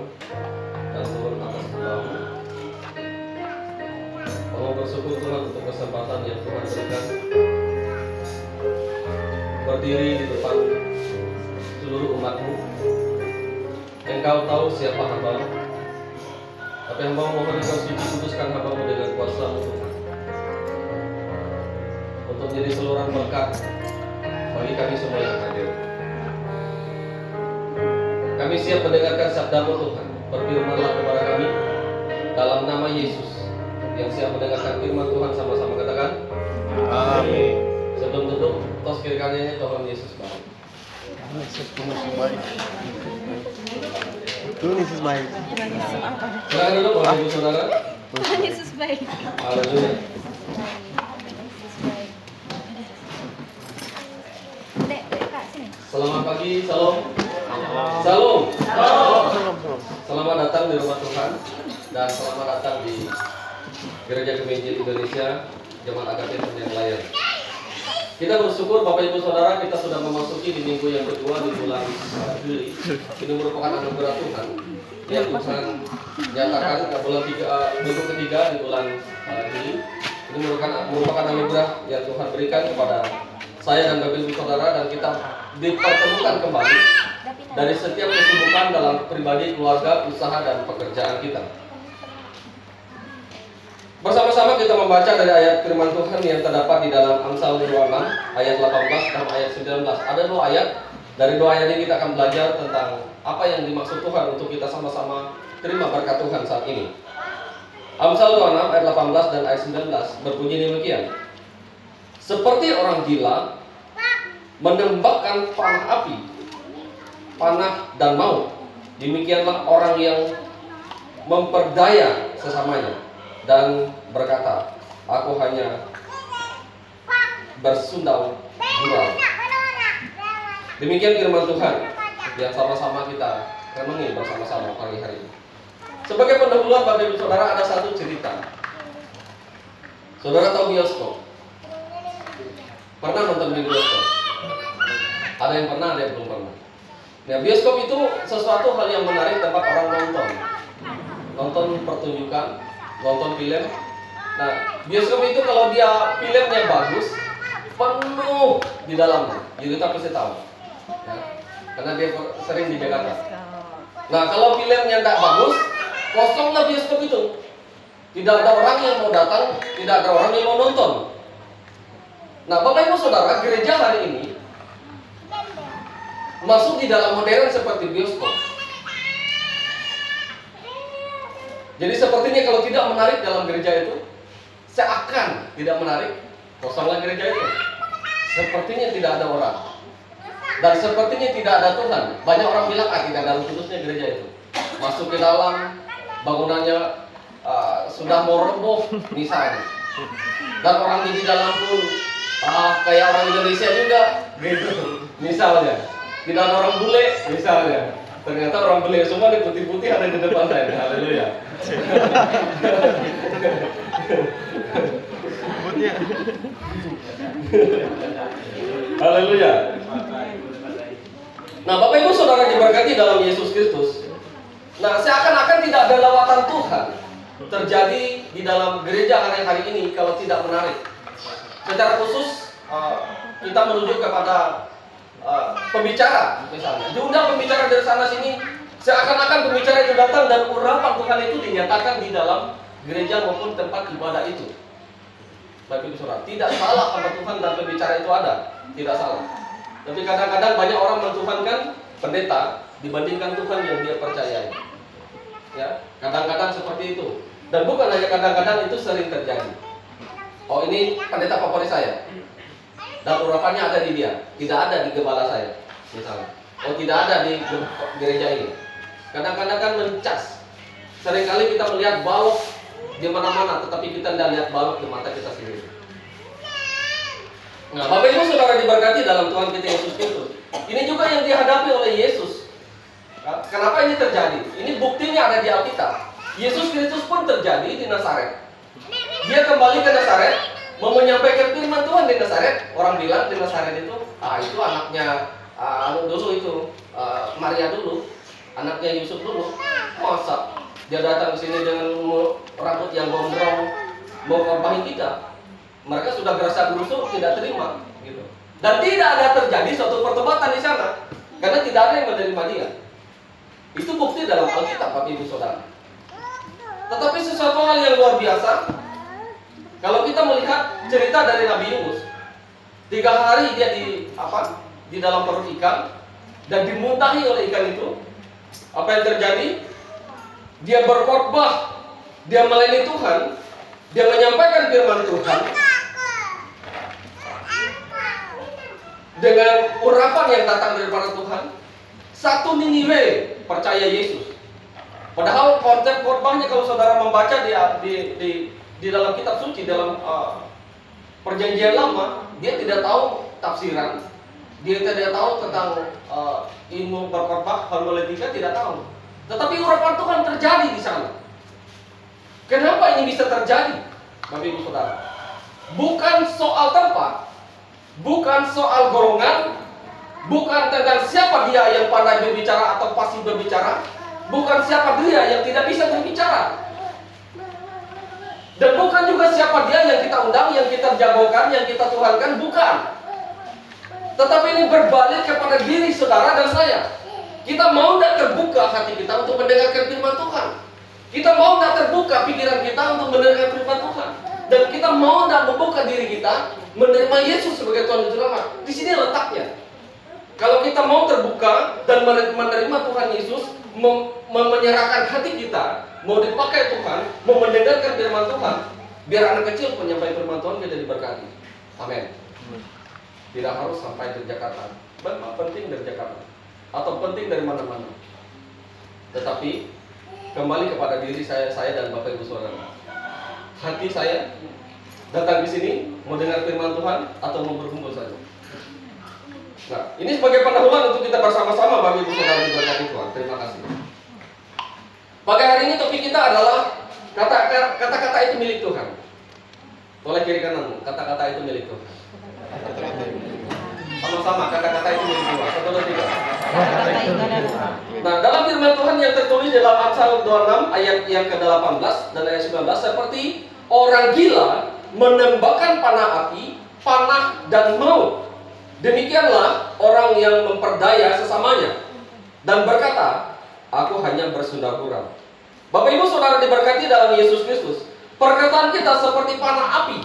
dan turun atas kepala. Mau bersyukur Tuhan untuk kesempatan yang Tuhan berikan berdiri di depan seluruh umat-Mu. Engkau tahu siapa hamba, tapi hamba mohon Engkau suci kuduskan hamba-Mu dengan kuasa-Mu Tuhan, untuk jadi saluran berkat bagi kami semua yang hadir. Kami siap mendengarkan sabda-Mu Tuhan. Berfirmanlah kepada kami dalam nama Yesus. Yang siap mendengarkan firman Tuhan sama-sama katakan Amin. Sebelum duduk, tos kiri kanannya Tuhan Yesus baik. Tuhan Yesus baik. Silakan duduk Bapak Ibu Saudara. Tuhan Yesus baik. Haleluya. Dek, Kak, sini. Selamat pagi, salam. Salam. Selamat datang di rumah Tuhan dan selamat datang di Gereja Kemejil Indonesia Jemaat Agape Senen Layan. Kita bersyukur Bapak Ibu Saudara, kita sudah memasuki di minggu yang kedua di bulan Juli. Ini merupakan anugerah Tuhan yang Tuhan nyatakan ke bulan minggu ketiga di bulan Juli. Ini merupakan anugerah yang Tuhan berikan kepada saya dan Bapak Ibu Saudara, dan kita dipertemukan kembali dari setiap kesibukan dalam pribadi, keluarga, usaha, dan pekerjaan kita. Bersama-sama kita membaca dari ayat firman Tuhan yang terdapat di dalam Amsal 26 ayat 18 dan ayat 19. Ada dua ayat. Dari dua ayat ini kita akan belajar tentang apa yang dimaksud Tuhan untuk kita sama-sama terima berkat Tuhan saat ini. Amsal 26 ayat 18 dan ayat 19 berbunyi demikian. Seperti orang gila menembakkan panah api, panah dan maut, demikianlah orang yang memperdaya sesamanya dan berkata, aku hanya bersundau gurau. Demikian firman Tuhan yang sama-sama kita renungi bersama-sama pagi hari ini. Sebagai pendahuluan Bapak Ibu Saudara, ada satu cerita. Saudara tahu bioskop? Pernah nonton di bioskop? Ada yang pernah, ada yang belum pernah. Nah, bioskop itu sesuatu hal yang menarik tempat orang nonton. Nonton pertunjukan, nonton film. Nah, bioskop itu kalau dia filmnya bagus, penuh di dalamnya. Jadi kita pasti tahu. Nah, karena dia sering di Jakarta. Nah, kalau filmnya tidak bagus, kosonglah bioskop itu. Tidak ada orang yang mau datang, tidak ada orang yang mau nonton. Nah, Bapak Ibu Saudara, gereja hari ini masuk di dalam modern seperti bioskop. Jadi sepertinya kalau tidak menarik dalam gereja itu, seakan tidak menarik, kosonglah gereja itu. Sepertinya tidak ada orang. Dan sepertinya tidak ada Tuhan. Banyak orang bilang, tidak ada Roh Kudusnya gereja itu. Masuk ke dalam, bangunannya sudah mau roboh misalnya. Dan orang di dalam pun kayak orang Indonesia juga gitu. Misalnya, tidak ada orang bule misalnya. Ternyata orang bule semua di putih-putih ada di depan saya. Haleluya. Haleluya. Nah, Bapak Ibu Saudara diberkati dalam Yesus Kristus. Nah, seakan-akan tidak ada lawatan Tuhan terjadi di dalam gereja hari ini kalau tidak menarik. Secara khusus kita menuju kepada pembicara misalnya. Diundang pembicara dari sana sini, seakan-akan pembicara itu datang dan urapan Tuhan itu dinyatakan di dalam gereja maupun tempat ibadah itu. Bapak Ibu Saudara, tidak salah sama Tuhan dan pembicara itu ada, tidak salah. Tapi kadang-kadang banyak orang mentuhankan pendeta dibandingkan Tuhan yang dia percayai. Ya, kadang-kadang seperti itu. Dan bukan hanya kadang-kadang, itu sering terjadi. Oh, ini pendeta favorit saya. Dan urapannya ada di dia, tidak ada di gembala saya, misalnya. Oh, tidak ada di gereja ini. Kadang-kadang kan mencas. Seringkali kita melihat balok di mana-mana, tetapi kita tidak lihat balok di mata kita sendiri. Nah, Bapak Ibu Saudara diberkati dalam Tuhan kita Yesus Kristus. Ini juga yang dihadapi oleh Yesus. Kenapa ini terjadi? Ini buktinya ada di Alkitab. Yesus Kristus pun terjadi di Nazaret. Dia kembali ke Nazaret, mau menyampaikan firman Tuhan di Nazaret. Orang bilang di Nazaret itu anaknya dulu itu Maria dulu. anaknya Yusuf dulu, masa dia datang ke sini dengan rambut yang gondrong, mau korbanin kita. Mereka sudah gerasa-gerusu, tidak terima, gitu. Dan tidak ada terjadi suatu pertobatan di sana, karena tidak ada yang menerima dia. Itu bukti dalam Alkitab, Bapak Ibu Saudara. Tetapi sesuatu hal yang luar biasa, kalau kita melihat cerita dari Nabi Yunus, 3 hari dia di dalam perut ikan dan dimuntahi oleh ikan itu. Apa yang terjadi? Dia berkhotbah, dia melayani Tuhan, dia menyampaikan firman Tuhan dengan urapan yang datang daripada Tuhan. 1 Niniwe percaya Yesus. Padahal konsep khotbahnya kalau saudara membaca di dalam kitab suci, dalam perjanjian lama, dia tidak tahu tafsiran, dia tidak tahu tentang ilmu berkhotbah, hermeneutika, tidak tahu. Tetapi urapan Tuhan terjadi di sana. Kenapa ini bisa terjadi, Bapak Ibu Saudara? Bukan soal tempat, bukan soal golongan, bukan tentang siapa dia yang pandai berbicara atau pasti berbicara, bukan siapa dia yang tidak bisa berbicara, dan bukan juga siapa dia yang kita undang, yang kita jagokan, yang kita tuhankan, bukan. Tetapi ini berbalik kepada diri saudara dan saya. Kita mau tidak terbuka hati kita untuk mendengarkan firman Tuhan. Kita mau tidak terbuka pikiran kita untuk mendengarkan firman Tuhan. Dan kita mau tidak membuka diri kita menerima Yesus sebagai Tuhan dan Juru Selamat. Di sini letaknya. Kalau kita mau terbuka dan menerima Tuhan Yesus, menyerahkan hati kita, mau dipakai Tuhan, mau mendengarkan firman Tuhan, biar anak kecil penyampaian firman Tuhan kita diberkati. Amin. Tidak harus sampai ke Jakarta, penting dari Jakarta atau penting dari mana-mana. Tetapi kembali kepada diri saya dan Bapak Ibu Saudara. Hati saya datang di sini mau dengar firman Tuhan atau mau berkumpul saja. Nah, ini sebagai pendahuluan untuk kita bersama-sama, Bapak Ibu Saudara diberkati Tuhan. Terima kasih. Pada hari ini topik kita adalah kata-kata itu milik Tuhan. Oleh kiri kananmu, kata-kata itu milik Tuhan. Sama-sama, kata-kata itu milik Tuhan. Satu dan tiga. Nah, dalam firman Tuhan yang tertulis dalam Amsal 26 ayat yang ke-18 dan ayat 19, seperti orang gila menembakkan panah api, panah dan maut, demikianlah orang yang memperdaya sesamanya dan berkata, aku hanya bersunda gurau. Bapak Ibu Saudara diberkati dalam Yesus Kristus. Perkataan kita seperti panah api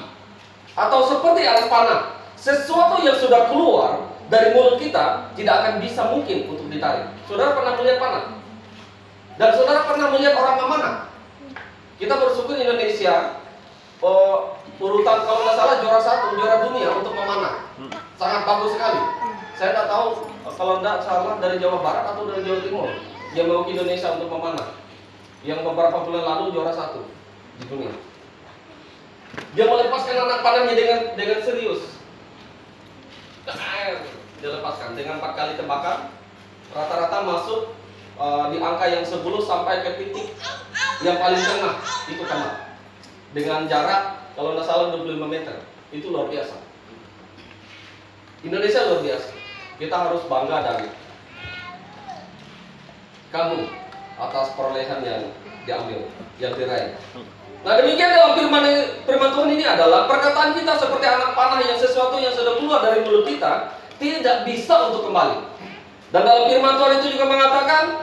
atau seperti alas panah. Sesuatu yang sudah keluar dari mulut kita tidak akan bisa mungkin untuk ditarik. Saudara pernah melihat panah? Dan saudara pernah melihat orang memanah? Kita bersyukur Indonesia urutan kalau nggak salah juara dunia untuk memanah. Sangat bagus sekali. Saya tidak tahu kalau tidak salah dari Jawa Barat atau dari Jawa Timur yang mau ke Indonesia untuk memanah. Yang beberapa bulan lalu juara 1 di dunia. Dia melepaskan anak panahnya dengan serius. Dia lepaskan dengan 4 kali tembakan, rata-rata masuk di angka yang 10 sampai ke titik yang paling tengah itu kena. Dengan jarak kalau tidak salah 25 meter. Itu luar biasa. Indonesia luar biasa. Kita harus bangga dari kamu atas perolehan yang diambil, yang diraih. Nah, demikian dalam firman Tuhan ini adalah perkataan kita seperti anak panah yang sesuatu yang sudah keluar dari mulut kita tidak bisa untuk kembali. Dan dalam firman Tuhan itu juga mengatakan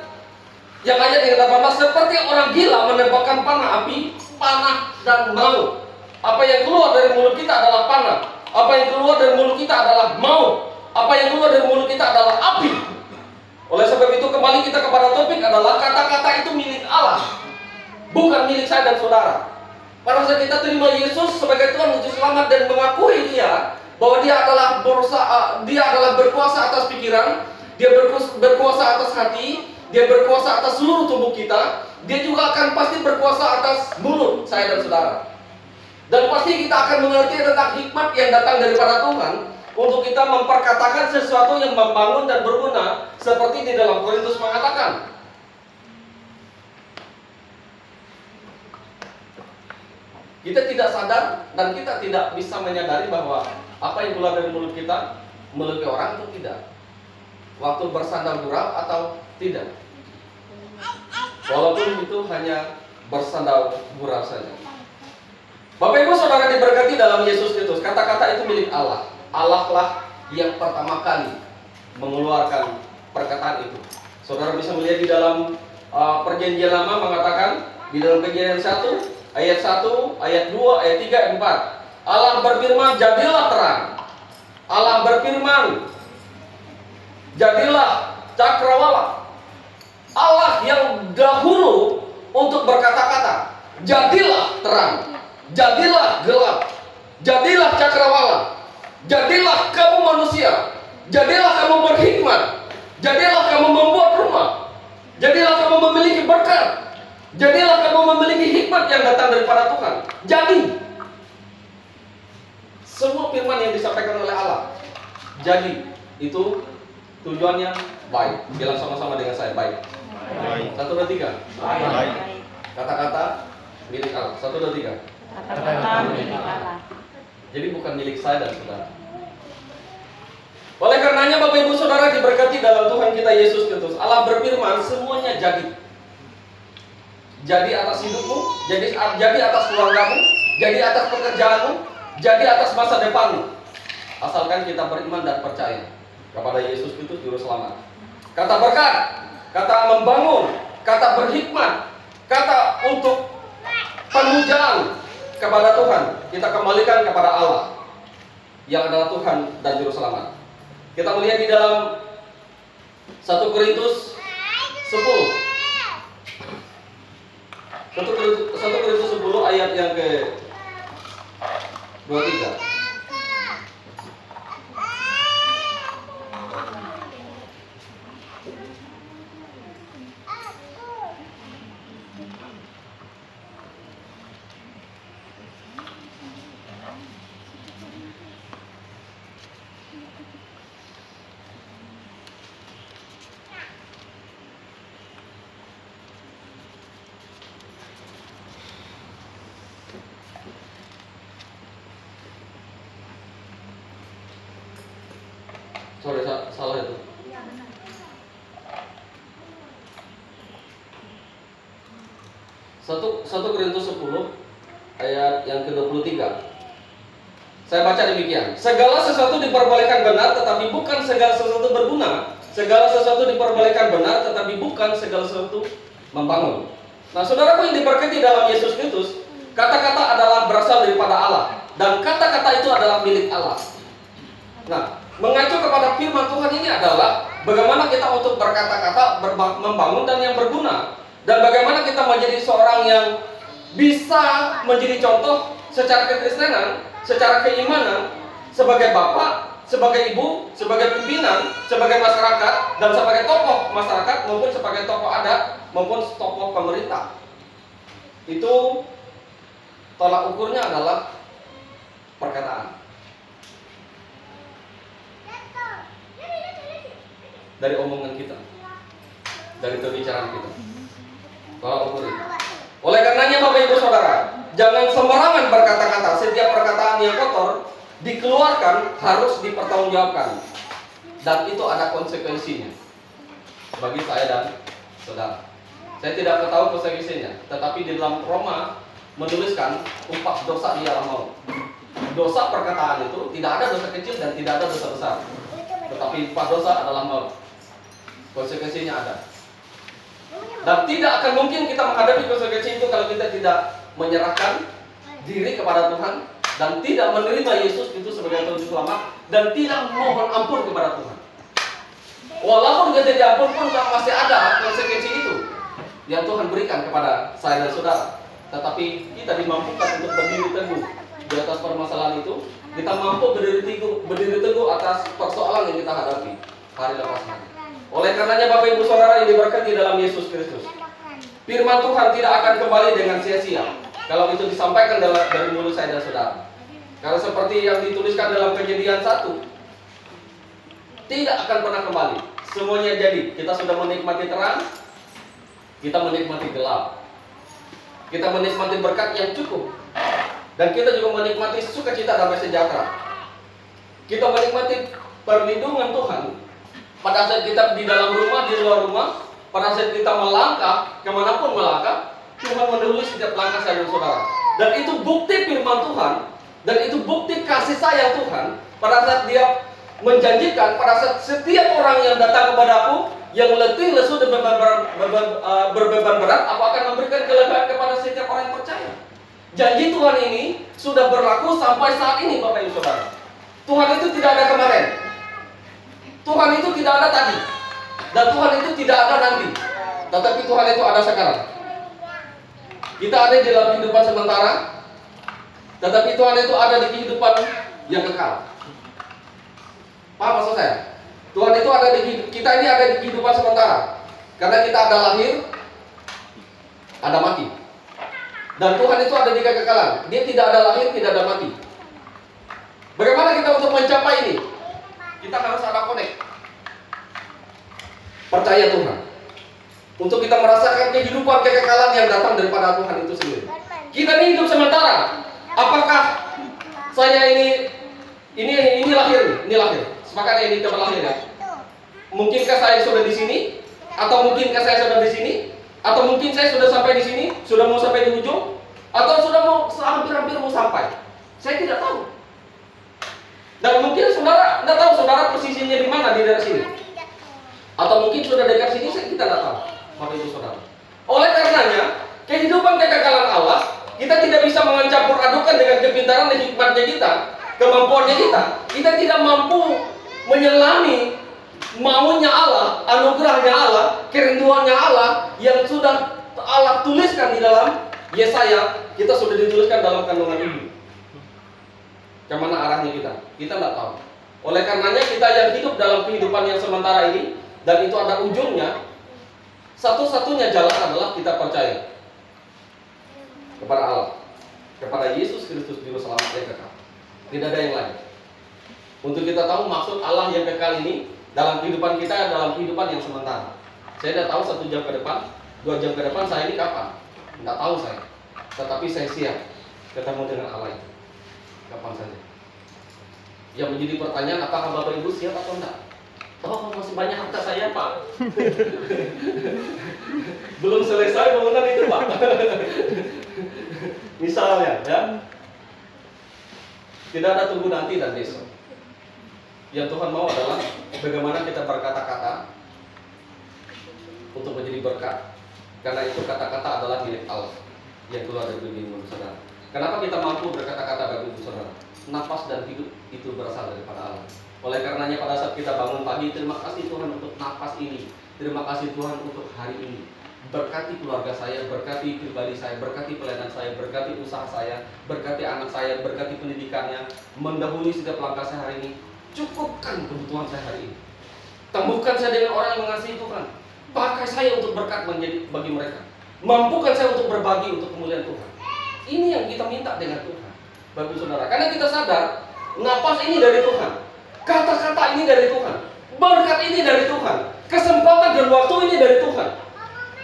yang ayat yang ke-18, seperti orang gila menembakkan panah api, panah dan maut. Apa yang keluar dari mulut kita adalah panah. Apa yang keluar dari mulut kita adalah maut. Apa yang keluar dari mulut kita adalah api. Oleh sebab itu kembali kita kepada topik adalah kata-kata itu milik Allah, bukan milik saya dan saudara. Pada saat kita terima Yesus sebagai Tuhan dan Juru Selamat dan mengakui Dia bahwa Dia adalah berkuasa atas pikiran, Dia berkuasa atas hati, Dia berkuasa atas seluruh tubuh kita, Dia juga akan pasti berkuasa atas mulut saya dan saudara. Dan pasti kita akan mengerti tentang hikmat yang datang daripada Tuhan untuk kita memperkatakan sesuatu yang membangun dan berguna, seperti di dalam Korintus mengatakan. Kita tidak sadar dan kita tidak bisa menyadari bahwa apa yang keluar dari mulut kita melukai orang atau tidak, waktu bersandar gurau atau tidak. Walaupun itu hanya bersandar gurau saja. Bapak Ibu Saudara diberkati dalam Yesus Kristus. Kata-kata itu milik Allah. Allah lah yang pertama kali mengeluarkan perkataan itu. Saudara bisa melihat di dalam Perjanjian Lama mengatakan di dalam Kejadian 1 ayat 1, ayat 2, ayat 3, ayat 4. Allah berfirman, jadilah terang. Allah berfirman, jadilah cakrawala. Allah yang dahulu untuk berkata-kata, jadilah terang, jadilah gelap, jadilah cakrawala, jadilah kamu manusia, jadilah kamu berhikmat, jadilah kamu membuat rumah, jadilah kamu memiliki berkat, jadilah kamu memiliki hikmat yang datang daripada Tuhan. Jadi semua firman yang disampaikan oleh Allah, jadi itu tujuannya baik. Bilang sama-sama dengan saya, baik. Baik. 1, 2, 3. Baik. Kata-kata milik Allah. 1, 2, 3. Kata-kata milik Allah. Jadi bukan milik saya dan saudara. Oleh karenanya Bapak Ibu Saudara diberkati dalam Tuhan kita Yesus Kristus. Allah berfirman, semuanya jadi. Jadi atas hidupmu, jadi atas keluargamu, jadi atas pekerjaanmu, jadi atas masa depanmu. Asalkan kita beriman dan percaya kepada Yesus Kristus Juru Selamat. Kata berkat, kata membangun, kata berhikmat, kata untuk pemujaan kepada Tuhan, kita kembalikan kepada Allah yang adalah Tuhan dan Juru Selamat. Kita melihat di dalam 1 Korintus 10. 1 Korintus 10 ayat yang ke 23. Sorry, salah itu. Satu Korintus 10 ayat yang ke-23. Saya baca demikian. Segala sesuatu diperbolehkan benar, tetapi bukan segala sesuatu berguna. Segala sesuatu diperbolehkan benar, tetapi bukan segala sesuatu membangun. Nah, saudaraku yang diberkati dalam Yesus Kristus, kata-kata adalah berasal daripada Allah, dan kata-kata itu adalah milik Allah. Nah, mengacu kepada firman Tuhan ini adalah bagaimana kita untuk berkata-kata, membangun dan yang berguna. Dan bagaimana kita menjadi seorang yang bisa menjadi contoh secara kekristenan, secara keimanan, sebagai bapak, sebagai ibu, sebagai pimpinan, sebagai masyarakat, dan sebagai tokoh masyarakat, maupun sebagai tokoh adat, maupun tokoh pemerintah. Itu tolak ukurnya adalah perkataan. Dari omongan kita, dari pembicaraan kita. Tolak ukur itu. Oleh karenanya Bapak Ibu Saudara, jangan sembarangan berkata-kata. Setiap perkataan yang kotor dikeluarkan harus dipertanggungjawabkan, dan itu ada konsekuensinya bagi saya dan saudara. Saya tidak tahu konsekuensinya, tetapi di dalam Roma menuliskan 4 dosa di dalam maut. Dosa perkataan itu tidak ada dosa kecil dan tidak ada dosa besar, tetapi 4 dosa adalah maut. Konsekuensinya ada. Dan tidak akan mungkin kita menghadapi konsekuensi itu kalau kita tidak menyerahkan diri kepada Tuhan dan tidak menerima Yesus itu sebagai Tuhan Selamat dan tidak mohon ampun kepada Tuhan. Walaupun kita diampun pun masih ada konsekuensi itu yang Tuhan berikan kepada saya dan saudara. Tetapi kita dimampukan untuk berdiri teguh di atas permasalahan itu. Kita mampu berdiri teguh atas persoalan yang kita hadapi hari lepas hari. Oleh karenanya Bapak Ibu Saudara yang diberkati dalam Yesus Kristus, firman Tuhan tidak akan kembali dengan sia-sia kalau itu disampaikan dari mulut saya dan saudara. Karena seperti yang dituliskan dalam Kejadian 1, tidak akan pernah kembali. Semuanya jadi. Kita sudah menikmati terang, kita menikmati gelap, kita menikmati berkat yang cukup, dan kita juga menikmati sukacita damai sejahtera. Kita menikmati perlindungan Tuhan pada saat kita di dalam rumah, di luar rumah, pada saat kita melangkah, kemanapun melangkah, Tuhan mendahului setiap langkah saya dan saudara. Dan itu bukti firman Tuhan, dan itu bukti kasih sayang Tuhan. Pada saat Dia menjanjikan, pada saat setiap orang yang datang kepadaku, yang letih, lesu, dan berbeban berat, aku akan memberikan kelegaan kepada setiap orang yang percaya. Janji Tuhan ini sudah berlaku sampai saat ini, Bapak Ibu Saudara. Tuhan itu tidak ada kemarin, Tuhan itu tidak ada tadi, dan Tuhan itu tidak ada nanti. Tetapi Tuhan itu ada sekarang. Kita ada di dalam kehidupan sementara, tetapi Tuhan itu ada di kehidupan yang kekal. Paham maksud saya? Tuhan itu ada di kita, ini ada di kehidupan sementara. Karena kita ada lahir, ada mati. Dan Tuhan itu ada di kekekalan. Dia tidak ada lahir, tidak ada mati. Bagaimana kita untuk mencapai ini? Kita harus ada connect. Percaya Tuhan. Untuk kita merasakan kehidupan kekekalan yang datang daripada Tuhan itu sendiri. Kita ini hidup sementara. Apakah saya ini lahir, ini lahir. Sepakat ini tempat lahir ya. Mungkinkah saya sudah di sini? Atau mungkinkah saya sudah di sini? Atau mungkin saya sudah sampai di sini? Sudah mau sampai di ujung? Atau sudah mau hampir-hampir mau sampai? Saya tidak tahu. Dan mungkin saudara tidak tahu saudara posisinya di mana di daerah sini. Atau mungkin sudah dekat sini, saya tidak tahu. Bapak Ibu Saudara. Oleh karenanya, kehidupan kekekalan Allah, kita tidak bisa mencampur adukan dengan kepintaran dan hikmatnya kita, kemampuannya kita. Kita tidak mampu menyelami maunya Allah, anugerahnya Allah, kerinduannya Allah yang sudah Allah tuliskan di dalam Yesaya. Kita sudah dituliskan dalam kandungan ibu. Kemana arahnya kita? Kita tidak tahu. Oleh karenanya kita yang hidup dalam kehidupan yang sementara ini, dan itu ada ujungnya, satu-satunya jalan adalah kita percaya kepada Allah, kepada Yesus Kristus Juru Selamat yang kekal. Tidak ada yang lain. Untuk kita tahu maksud Allah yang kekal ini dalam kehidupan kita, dalam kehidupan yang sementara. Saya tidak tahu 1 jam ke depan, 2 jam ke depan saya ini kapan, tidak tahu saya. Tetapi saya siap ketemu dengan Allah itu kapan saja. Yang menjadi pertanyaan, apakah Bapak Ibu siap atau enggak? Oh, masih banyak harta saya, Pak. Belum selesai bangunan itu, Pak. Misalnya, ya. Tidak ada tunggu nanti dan besok. Yang Tuhan mau adalah bagaimana kita berkata-kata untuk menjadi berkat. Karena itu kata-kata adalah milik Allah yang keluar dari diri saudara. Kenapa kita mampu berkata-kata bagi saudara? Nafas dan hidup itu berasal daripada Allah. Oleh karenanya pada saat kita bangun pagi, terima kasih Tuhan untuk nafas ini. Terima kasih Tuhan untuk hari ini. Berkati keluarga saya, berkati pribadi saya, berkati pelayanan saya, berkati usaha saya, berkati anak saya, berkati pendidikannya, mendahului setiap langkah saya hari ini. Cukupkan kebutuhan saya hari ini. Temukan saya dengan orang yang mengasihi Tuhan. Pakai saya untuk berkat menjadi bagi mereka. Mampukan saya untuk berbagi untuk kemuliaan Tuhan. Ini yang kita minta dengan Tuhan, Bapak Saudara. Karena kita sadar, nafas ini dari Tuhan. Kata-kata ini dari Tuhan, berkat ini dari Tuhan, kesempatan dan waktu ini dari Tuhan.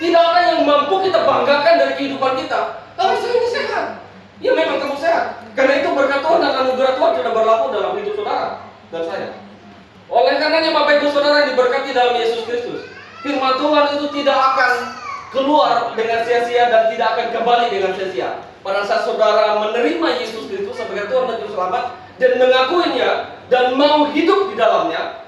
Tidak ada yang mampu kita banggakan dari kehidupan kita. Kalau saya ini sehat, ya memang kamu sehat. Karena itu berkat Tuhan dan anugerah Tuhan sudah berlaku dalam hidup saudara dan saya. Oleh karenanya Bapak Ibu Saudara diberkati dalam Yesus Kristus. Firman Tuhan itu tidak akan keluar dengan sia-sia dan tidak akan kembali dengan sia-sia. Pada saat saudara menerima Yesus Kristus sebagai Tuhan dan Juru Selamat dan mengakuinya dan mau hidup di dalamnya,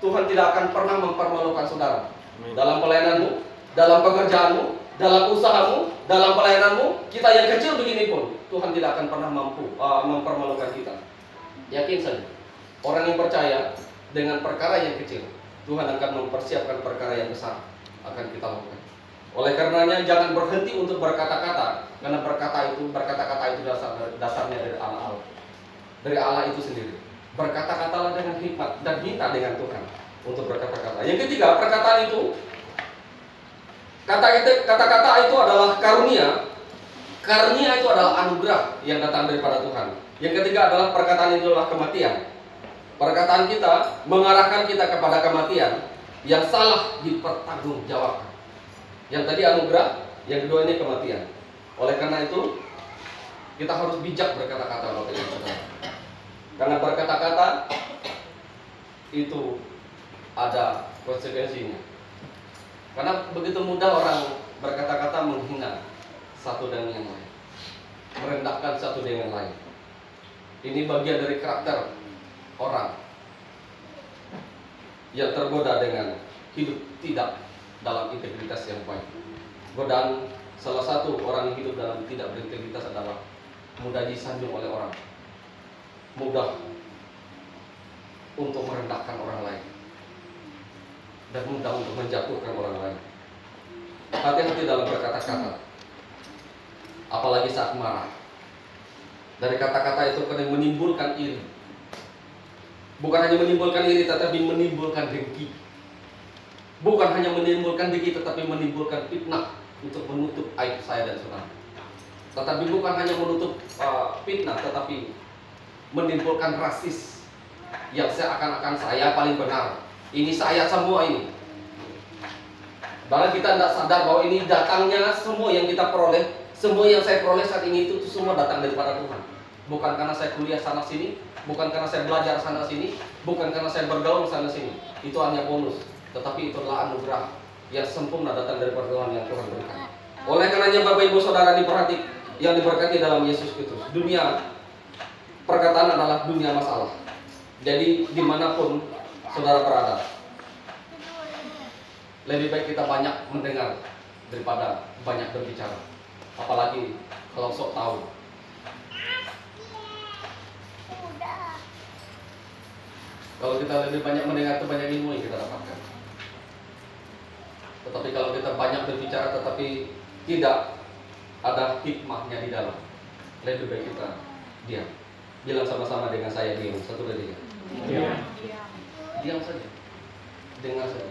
Tuhan tidak akan pernah mempermalukan saudara. Dalam pelayananmu, dalam pekerjaanmu, dalam usahamu, dalam pelayananmu, kita yang kecil begini pun, Tuhan tidak akan pernah mampu mempermalukan kita. Yakin saja, orang yang percaya dengan perkara yang kecil, Tuhan akan mempersiapkan perkara yang besar akan kita lakukan. Oleh karenanya jangan berhenti untuk berkata-kata, karena berkata-kata itu dasarnya dari Allah. Dari Allah itu sendiri. Berkata-katalah dengan hikmat dan minta dengan Tuhan untuk berkata-kata. Yang ketiga, perkataan itu, kata-kata itu adalah karunia. Karunia itu adalah anugerah yang datang daripada Tuhan. Yang ketiga adalah perkataan itu adalah kematian. Perkataan kita mengarahkan kita kepada kematian yang salah dipertanggungjawabkan. Yang tadi anugerah, yang kedua ini kematian. Oleh karena itu, kita harus bijak berkata-kata, Bapak Ibu Saudara. Karena berkata-kata itu ada konsekuensinya. Karena begitu mudah orang berkata-kata menghina satu dengan yang lain, merendahkan satu dengan lain. Ini bagian dari karakter orang yang tergoda dengan hidup tidak dalam integritas yang baik. Godaan salah satu orang yang hidup dalam tidak berintegritas adalah mudah disanjung oleh orang, mudah untuk merendahkan orang lain, dan mudah untuk menjatuhkan orang lain. Hati-hati dalam berkata-kata, apalagi saat marah. Dari kata-kata itu kadang menimbulkan iri. Bukan hanya menimbulkan iri, tetapi menimbulkan dengki. Bukan hanya menimbulkan dengki, tetapi menimbulkan fitnah untuk menutup aib saya dan saudara. Tetapi bukan hanya menutup fitnah, tetapi menimbulkan rasis yang seakan-akan saya paling benar. Ini saya semua ini. Bahkan kita tidak sadar bahwa ini datangnya semua yang kita peroleh, semua yang saya peroleh saat ini itu semua datang daripada Tuhan. Bukan karena saya kuliah sana sini, bukan karena saya belajar sana sini, bukan karena saya bergaul sana sini. Itu hanya bonus, tetapi itu adalah anugerah yang sempurna datang daripada Tuhan yang Tuhan berikan. Oleh karenanya Bapak Ibu Saudara yang diberkati dalam Yesus Kristus, dunia perkataan adalah dunia masalah. Jadi dimanapun saudara berada, lebih baik kita banyak mendengar daripada banyak berbicara. Apalagi kalau sok tahu. Kalau kita lebih banyak mendengar, itu banyak ilmu yang kita dapatkan. Tetapi kalau kita banyak berbicara tetapi tidak ada hikmahnya di dalam, lebih baik kita diam. Bilang sama-sama dengan saya, diam. Satu dari tiga. Diam. Diam saja. Dengar saja.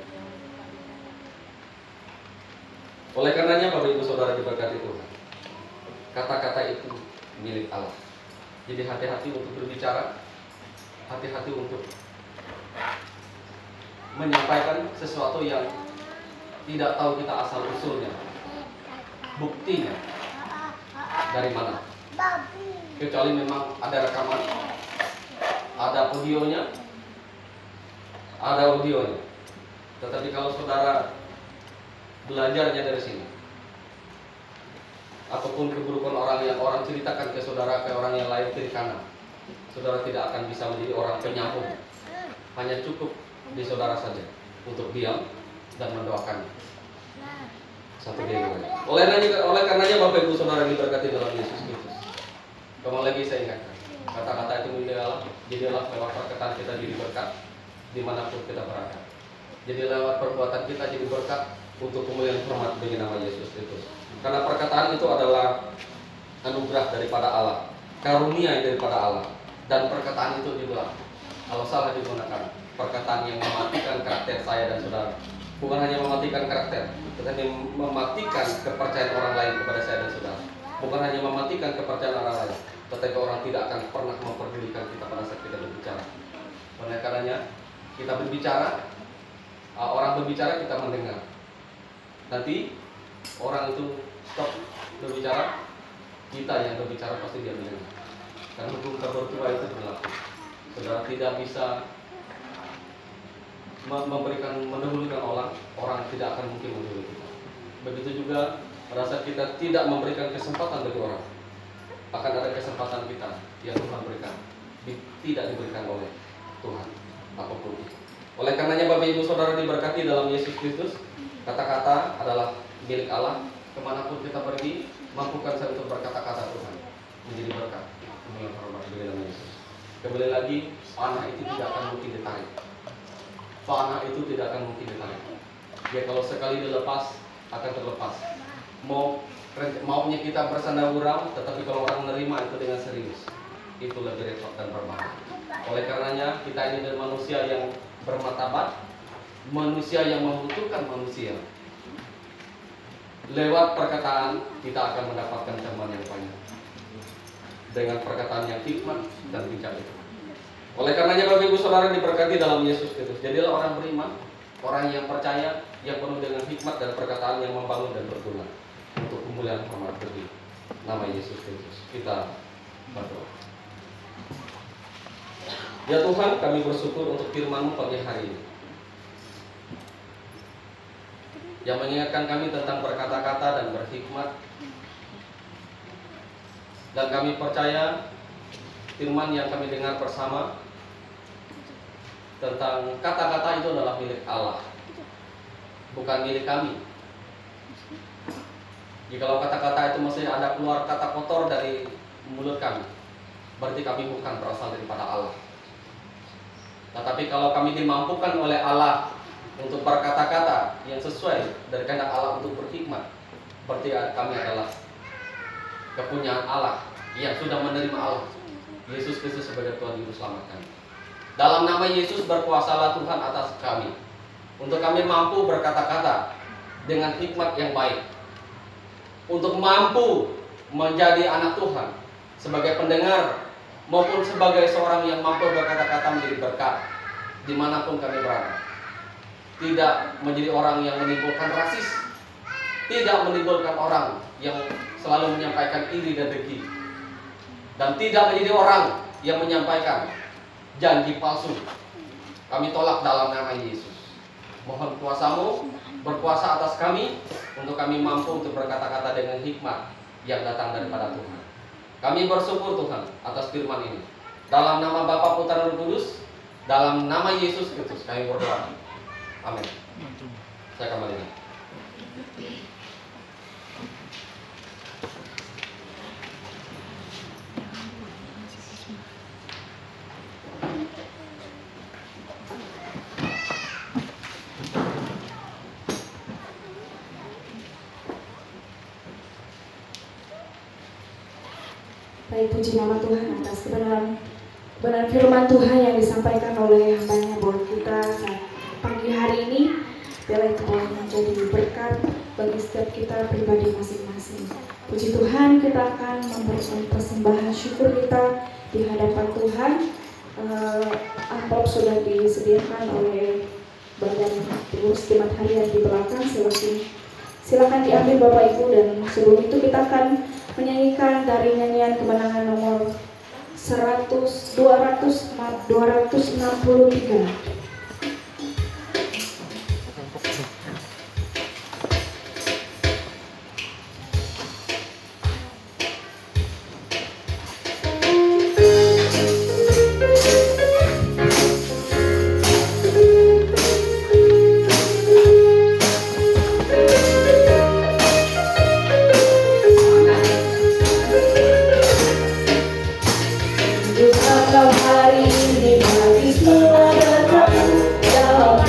Oleh karenanya Bapak Ibu Saudara diberkati Tuhan, kata-kata itu milik Allah. Jadi hati-hati untuk berbicara, hati-hati untuk menyampaikan sesuatu yang tidak tahu kita asal usulnya, buktinya dari mana. Kecuali memang ada rekaman, ada audionya, Tetapi kalau saudara belajarnya dari sini, apapun keburukan orang yang orang ceritakan ke saudara, ke orang yang lain kiri kanan, saudara tidak akan bisa menjadi orang penyambung. Hanya cukup di saudara saja untuk diam dan mendoakannya. Satu dia. Oleh karenanya Bapak Ibu Saudara diberkati dalam Yesus Kristus. Kembali lagi saya ingatkan, kata-kata itu milik Allah. Jadilah lewat perkataan kita jadi berkat dimanapun kita berada. Jadi lewat perbuatan kita jadi berkat untuk kemuliaan hormat bagi nama Yesus Kristus. Karena perkataan itu adalah anugerah daripada Allah, karunia daripada Allah. Dan perkataan itu juga, kalau salah digunakan, perkataan yang mematikan karakter saya dan saudara. Bukan hanya mematikan karakter, tetapi mematikan kepercayaan orang lain kepada saya dan saudara. Bukan hanya mematikan kepercayaan orang lain, tetapi orang tidak akan pernah memperdulikan kita pada saat kita berbicara. Oleh karenanya kita berbicara, orang berbicara kita mendengar. Nanti orang itu stop berbicara, kita yang berbicara pasti dia mendengar. Karena hukum kebertua itu berlaku. Saudara tidak bisa mendahulukan orang tidak akan mungkin mendahului kita. Begitu juga pada saat kita tidak memberikan kesempatan bagi orang, akan ada kesempatan kita yang Tuhan berikan, tidak diberikan oleh Tuhan apapun itu. Oleh karenanya Bapak Ibu Saudara diberkati dalam Yesus Kristus, kata-kata adalah milik Allah. Kemanapun kita pergi, mampukan saya untuk berkata-kata Tuhan menjadi berkat. Kemuliaan hormat bagi nama Yesus. Kembali lagi, panah itu tidak akan mungkin ditarik. Panah itu tidak akan mungkin ditarik. Ya kalau sekali dilepas akan terlepas. Maunya kita bersandar gurau, tetapi kalau orang menerima itu dengan serius, itu lebih repot dan berbahaya. Oleh karenanya kita ini adalah manusia yang bermartabat, manusia yang membutuhkan manusia. Lewat perkataan kita akan mendapatkan teman yang banyak dengan perkataan yang hikmat dan bijak itu. Oleh karenanya Bapak Ibu Saudara diberkati dalam Yesus Kristus. Jadilah orang beriman, orang yang percaya, yang penuh dengan hikmat dan perkataan yang membangun dan berguna untuk kemuliaan hormat bagi nama Yesus Kristus. Kita berdoa. Ya Tuhan, kami bersyukur untuk firman-Mu pagi hari ini. yang mengingatkan kami tentang berkata-kata dan berhikmat. Dan kami percaya firman yang kami dengar bersama tentang kata-kata itu adalah milik Allah, bukan milik kami. Jikalau kata-kata itu masih ada keluar kata kotor dari mulut kami, berarti kami bukan berasal daripada Allah. Tetapi kalau kami dimampukan oleh Allah untuk berkata-kata yang sesuai dari kehendak Allah untuk berhikmat, berarti kami adalah kepunyaan Allah yang sudah menerima Allah, Yesus Kristus sebagai Tuhan Juru Selamat kami. Dalam nama Yesus berkuasalah Tuhan atas kami, untuk kami mampu berkata-kata dengan hikmat yang baik, untuk mampu menjadi anak Tuhan sebagai pendengar maupun sebagai seorang yang mampu berkata-kata menjadi berkat dimanapun kami berada. Tidak menjadi orang yang menimbulkan rasis, tidak menimbulkan orang yang selalu menyampaikan iri dan dengki, dan tidak menjadi orang yang menyampaikan janji palsu. Kami tolak dalam nama Yesus. Mohon kuasa-Mu berkuasa atas kami, untuk kami mampu untuk berkata-kata dengan hikmat yang datang daripada Tuhan. Kami bersyukur Tuhan atas firman ini. Dalam nama Bapa, Putra, dan Roh Kudus, dalam nama Yesus Kristus kami berdoa. Amin. Saya kembali. Baik, puji nama Tuhan atas kebenaran firman Tuhan yang disampaikan oleh hamba-Nya buat kita saat pagi hari ini. Biarlah itu boleh menjadi berkat bagi setiap kita pribadi masing-masing. Puji Tuhan, kita akan memberikan persembahan syukur kita di hadapan Tuhan. Amplop sudah disediakan oleh badan pengurus Jemaat Harian di belakang. Silakan diambil Bapak Ibu, dan sebelum itu kita akan menyanyikan dari nyanyian kemenangan nomor 263. Hari ini bagi semua dalam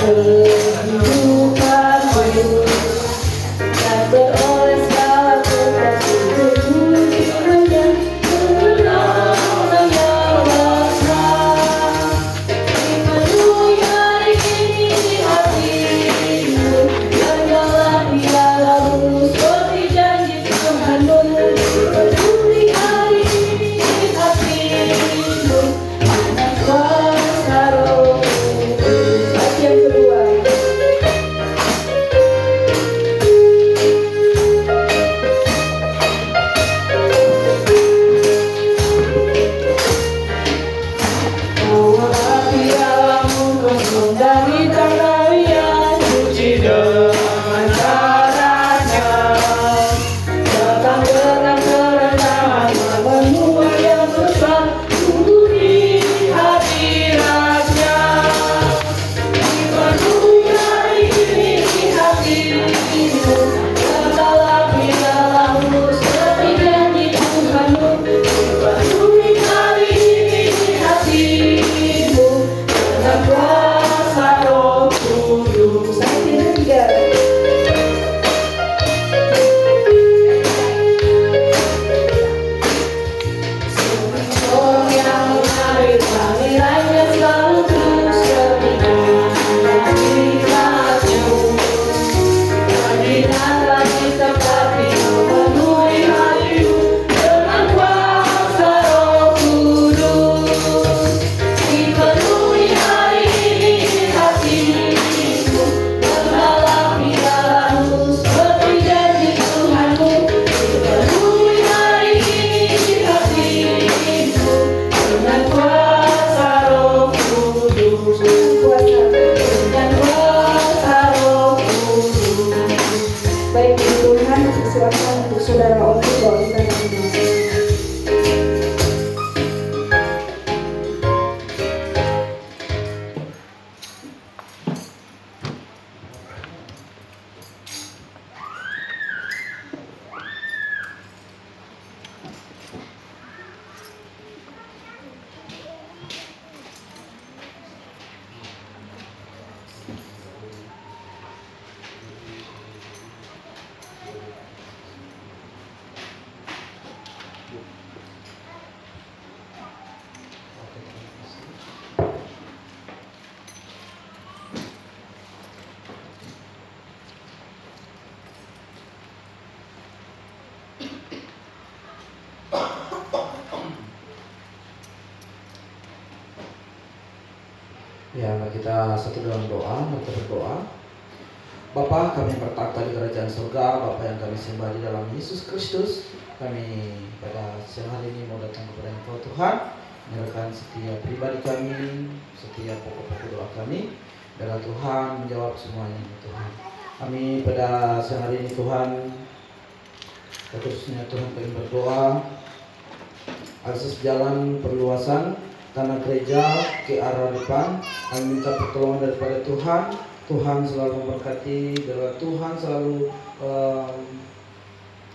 Ya, kita satu dalam doa, kita berdoa. Bapa kami yang bertakhta di kerajaan surga, Bapa yang kami sembah di dalam Yesus Kristus, kami pada siang hari ini mau datang kepada Engkau Tuhan, menyerahkan setiap pribadi kami, setiap pokok-pokok doa kami, biarlah Tuhan menjawab semuanya Tuhan. Kami pada siang hari ini Tuhan, terusnya Tuhan kami berdoa akses jalan perluasan tanah gereja ke arah depan. Kami minta pertolongan daripada Tuhan. Tuhan selalu memberkati, biarlah Tuhan selalu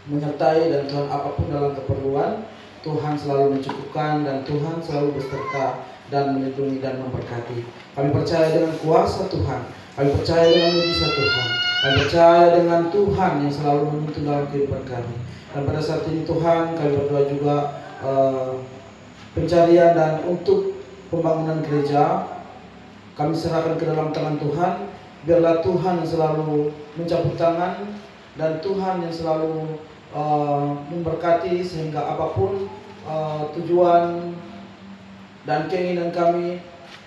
menyertai, dan Tuhan apapun dalam keperluan Tuhan selalu mencukupkan, dan Tuhan selalu beserta dan melindungi dan memberkati. Kami percaya dengan kuasa Tuhan, kami percaya dengan mujizat Tuhan, kami percaya dengan Tuhan yang selalu menuntun dalam kehidupan kami. Dan pada saat ini Tuhan kami berdoa juga pencarian dan untuk pembangunan gereja kami serahkan ke dalam tangan Tuhan. Biarlah Tuhan yang selalu mencampur tangan, dan Tuhan yang selalu memberkati, sehingga apapun tujuan dan keinginan kami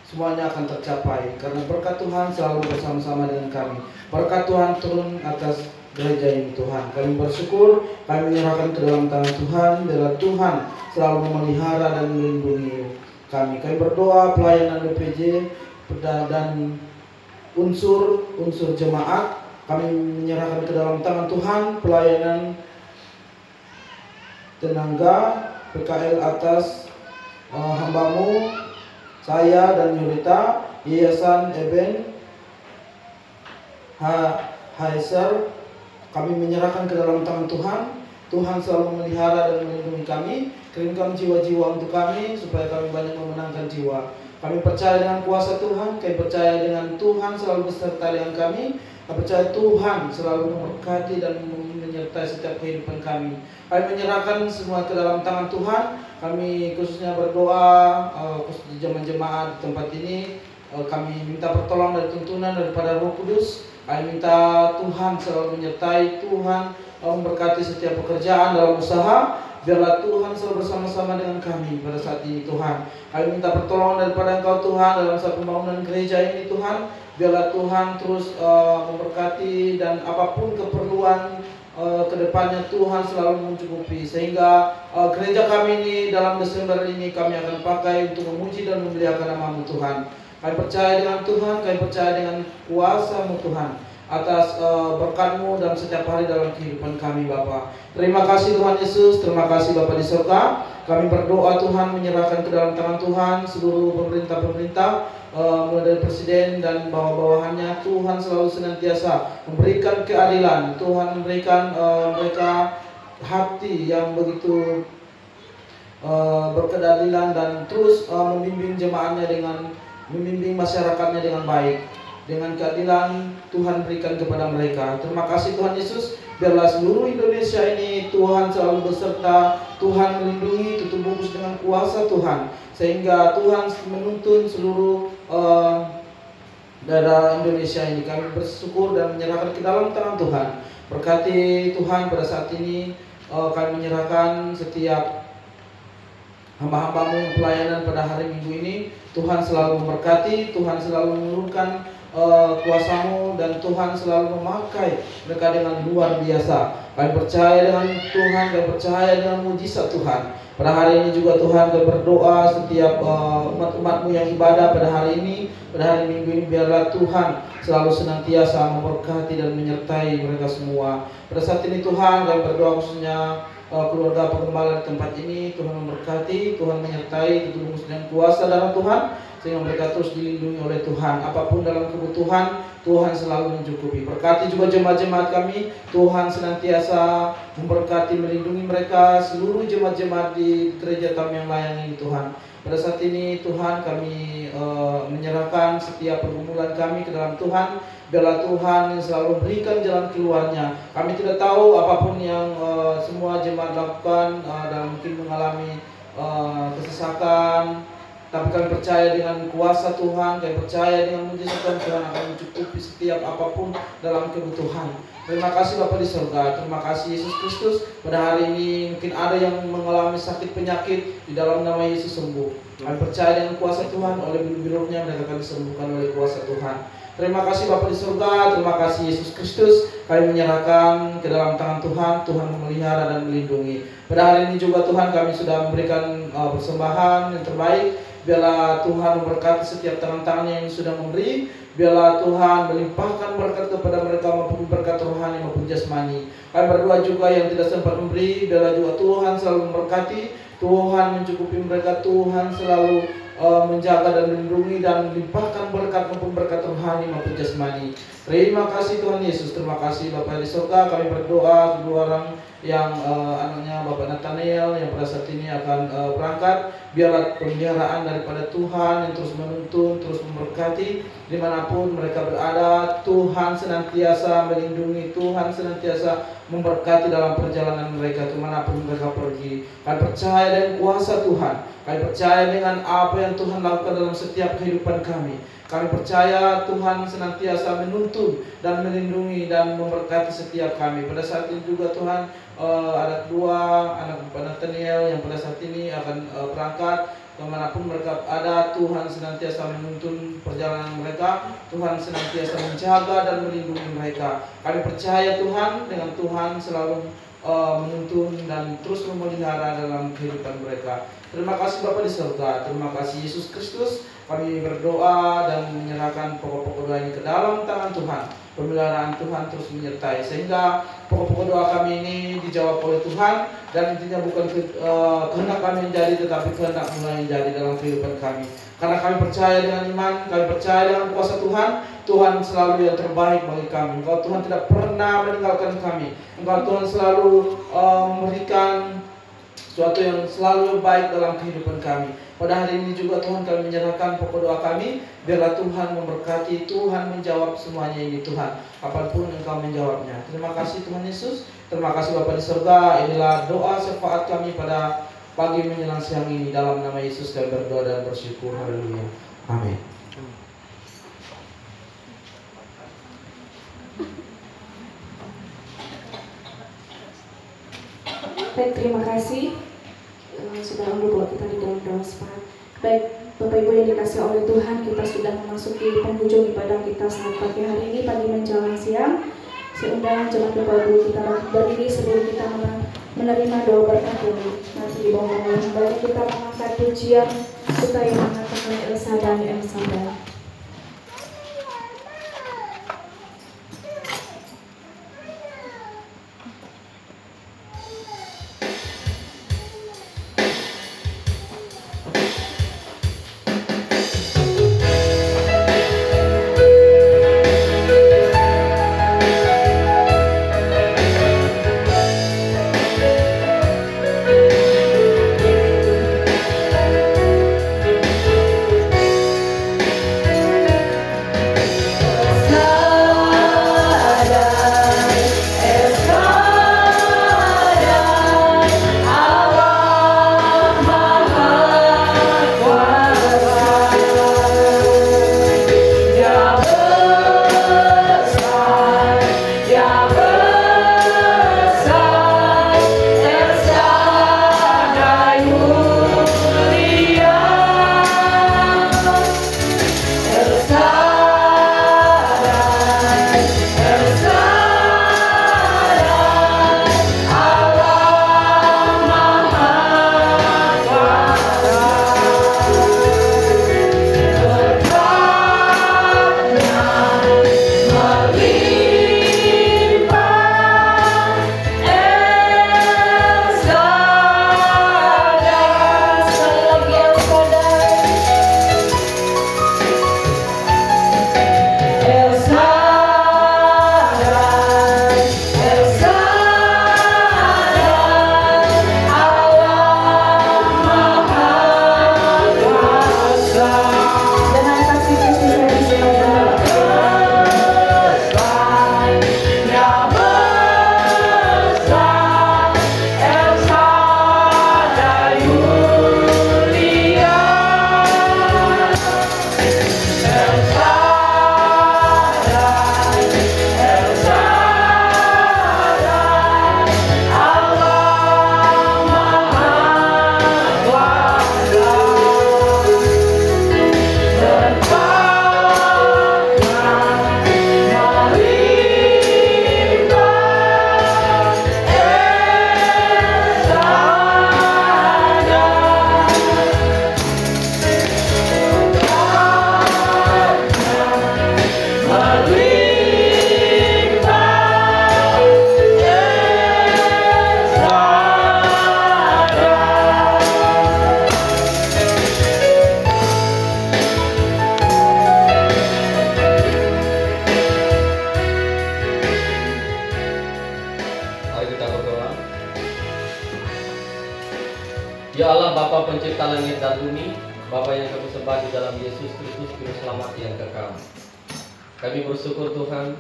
semuanya akan tercapai, karena berkat Tuhan selalu bersama-sama dengan kami. Berkat Tuhan turun atas gereja ini Tuhan. Kami bersyukur, kami menyerahkan ke dalam tangan Tuhan. Biarlah Tuhan selalu memelihara dan melindungi kami. Kami berdoa pelayanan BPJ dan unsur jemaat kami menyerahkan ke dalam tangan Tuhan. Pelayanan tenaga PKL atas hambamu, saya dan Yurita, Yayasan Eben Haiser, kami menyerahkan ke dalam tangan Tuhan. Tuhan selalu memelihara dan melindungi kami. Kirimkan jiwa-jiwa untuk kami supaya kami banyak memenangkan jiwa. Kami percaya dengan kuasa Tuhan, kami percaya dengan Tuhan selalu beserta dengan kami. Kami percaya Tuhan selalu memberkati dan menyertai setiap kehidupan kami. Kami menyerahkan semua ke dalam tangan Tuhan. Kami khususnya berdoa khusus di jemaat di tempat ini. Kami minta pertolongan dari tuntunan daripada Roh Kudus. Kami minta Tuhan selalu menyertai, Tuhan memberkati setiap pekerjaan dalam usaha. Biarlah Tuhan selalu bersama-sama dengan kami pada saat ini Tuhan. Kami minta pertolongan daripada Engkau Tuhan dalam satu pembangunan gereja ini Tuhan. Biarlah Tuhan terus memberkati, dan apapun keperluan kedepannya Tuhan selalu mencukupi, sehingga gereja kami ini dalam Desember ini kami akan pakai untuk memuji dan memuliakan nama-Mu Tuhan. Kami percaya dengan Tuhan, kami percaya dengan kuasa-Mu Tuhan atas berkat-Mu dalam setiap hari dalam kehidupan kami Bapa. Terima kasih Tuhan Yesus, terima kasih Bapa di surga. Kami berdoa Tuhan menyerahkan ke dalam tangan Tuhan seluruh pemerintah-pemerintah, mulai dari presiden dan bawah-bawahannya. Tuhan selalu senantiasa memberikan keadilan. Tuhan memberikan mereka hati yang begitu berkeadilan, dan terus membimbing jemaatnya membimbing masyarakatnya dengan baik. Dengan keadilan Tuhan berikan kepada mereka. Terima kasih Tuhan Yesus. Biarlah seluruh Indonesia ini Tuhan selalu beserta, Tuhan melindungi, tutup bungkus dengan kuasa Tuhan, sehingga Tuhan menuntun seluruh daerah Indonesia ini. Kami bersyukur dan menyerahkan ke dalam tangan Tuhan. Berkati Tuhan pada saat ini. Kami menyerahkan setiap hamba-hamba-Mu yang pelayanan pada hari Minggu ini. Tuhan selalu memberkati, Tuhan selalu menurunkan kuasa-Mu, dan Tuhan selalu memakai mereka dengan luar biasa. Kami percaya dengan Tuhan, kami percaya dengan mujizat Tuhan. Pada hari ini juga Tuhan kami berdoa setiap umat-umat-Mu yang ibadah pada hari ini, pada hari Minggu ini, biarlah Tuhan selalu senantiasa memberkati dan menyertai mereka semua. Pada saat ini Tuhan kami berdoa khususnya keluarga penggembala di tempat ini. Tuhan memberkati, Tuhan menyertai, tutup dengan kuasa darah Tuhan, sehingga mereka terus dilindungi oleh Tuhan. Apapun dalam kebutuhan, Tuhan selalu mencukupi. Berkati juga jemaat-jemaat kami. Tuhan senantiasa memberkati, melindungi mereka, seluruh jemaat-jemaat di gereja kami yang layan ini Tuhan. Pada saat ini Tuhan kami menyerahkan setiap pergumulan kami ke dalam Tuhan. Biarlah Tuhan yang selalu berikan jalan keluarnya. Kami tidak tahu apapun yang semua jemaat lakukan dan mungkin mengalami kesesakan, tapi kami percaya dengan kuasa Tuhan, kami percaya dengan mujizat Tuhan akan mencukupi setiap apapun dalam kebutuhan. Terima kasih Bapa di surga, terima kasih Yesus Kristus. Pada hari ini mungkin ada yang mengalami sakit penyakit, di dalam nama Yesus sembuh. Kami percaya dengan kuasa Tuhan, oleh biru-birunya mereka akan disembuhkan oleh kuasa Tuhan. Terima kasih Bapa di surga, terima kasih Yesus Kristus. Kami menyerahkan ke dalam tangan Tuhan, Tuhan memelihara dan melindungi. Pada hari ini juga Tuhan kami sudah memberikan persembahan yang terbaik. Biarlah Tuhan memberkati setiap tangan-tangannya yang sudah memberi. Biarlah Tuhan melimpahkan berkat kepada mereka maupun berkat rohani maupun jasmani. Kami berdoa juga yang tidak sempat memberi, biarlah juga Tuhan selalu memberkati, Tuhan mencukupi mereka, Tuhan selalu menjaga dan melindungi dan melimpahkan berkat maupun berkat rohani maupun jasmani. Terima kasih Tuhan Yesus, terima kasih Bapa di surga. Kami berdoa kedua orang yang anaknya Bapak Nathaniel yang pada saat ini akan berangkat. Biarlah pemeliharaan daripada Tuhan yang terus menuntun, terus memberkati dimanapun mereka berada. Tuhan senantiasa melindungi, Tuhan senantiasa memberkati dalam perjalanan mereka kemanapun mereka pergi. Kami percaya dengan kuasa Tuhan, kami percaya dengan apa yang Tuhan lakukan dalam setiap kehidupan kami. Kami percaya Tuhan senantiasa menuntun dan melindungi dan memberkati setiap kami. Pada saat ini juga Tuhan ada dua anak Bapak Nathaniel yang pada saat ini akan berangkat kemanapun mereka ada. Tuhan senantiasa menuntun perjalanan mereka, Tuhan senantiasa menjaga dan melindungi mereka. Kami percaya Tuhan, dengan Tuhan selalu menuntun dan terus memelihara dalam kehidupan mereka. Terima kasih Bapa di surga, terima kasih Yesus Kristus. Kami berdoa dan menyerahkan pokok-pokok doa ini ke dalam tangan Tuhan. Pemeliharaan Tuhan terus menyertai sehingga pokok-pokok doa kami ini dijawab oleh Tuhan, dan intinya bukan kehendak kami yang jadi, tetapi kehendak mulai yang jadi dalam kehidupan kami. Karena kami percaya dengan iman, kami percaya dengan kuasa Tuhan. Tuhan selalu yang terbaik bagi kami. Engkau Tuhan tidak pernah meninggalkan kami. Engkau Tuhan selalu memberikan sesuatu yang selalu baik dalam kehidupan kami. Pada hari ini juga Tuhan kami menyerahkan pokok doa kami. Biarlah Tuhan memberkati, Tuhan menjawab semuanya ini Tuhan, apapun Engkau menjawabnya. Terima kasih Tuhan Yesus. Terima kasih Bapa di surga. Inilah doa syafaat kami pada pagi menjelang siang ini. Dalam nama Yesus kami berdoa dan bersyukur. Haleluya. Amin. Baik, terima kasih. Sudah untuk kita di dalam doa syafaat. Baik, Bapak Ibu yang dikasih oleh Tuhan, kita sudah memasuki penghujung ibadah kita saat pagi hari ini, pagi menjelang siang. Saya undang jemaat Bapak Ibu kita berdiri sebelum kita menerima doa berkat dari nanti di bawah oleh hamba. Kita mengangkat pujian kita yang mengatakan El Shaddai, El Shaddai. Bapa pencipta langit dan bumi, Bapa yang kami sembah di dalam Yesus Kristus, Juru Selamat yang kekal. Kami bersyukur Tuhan,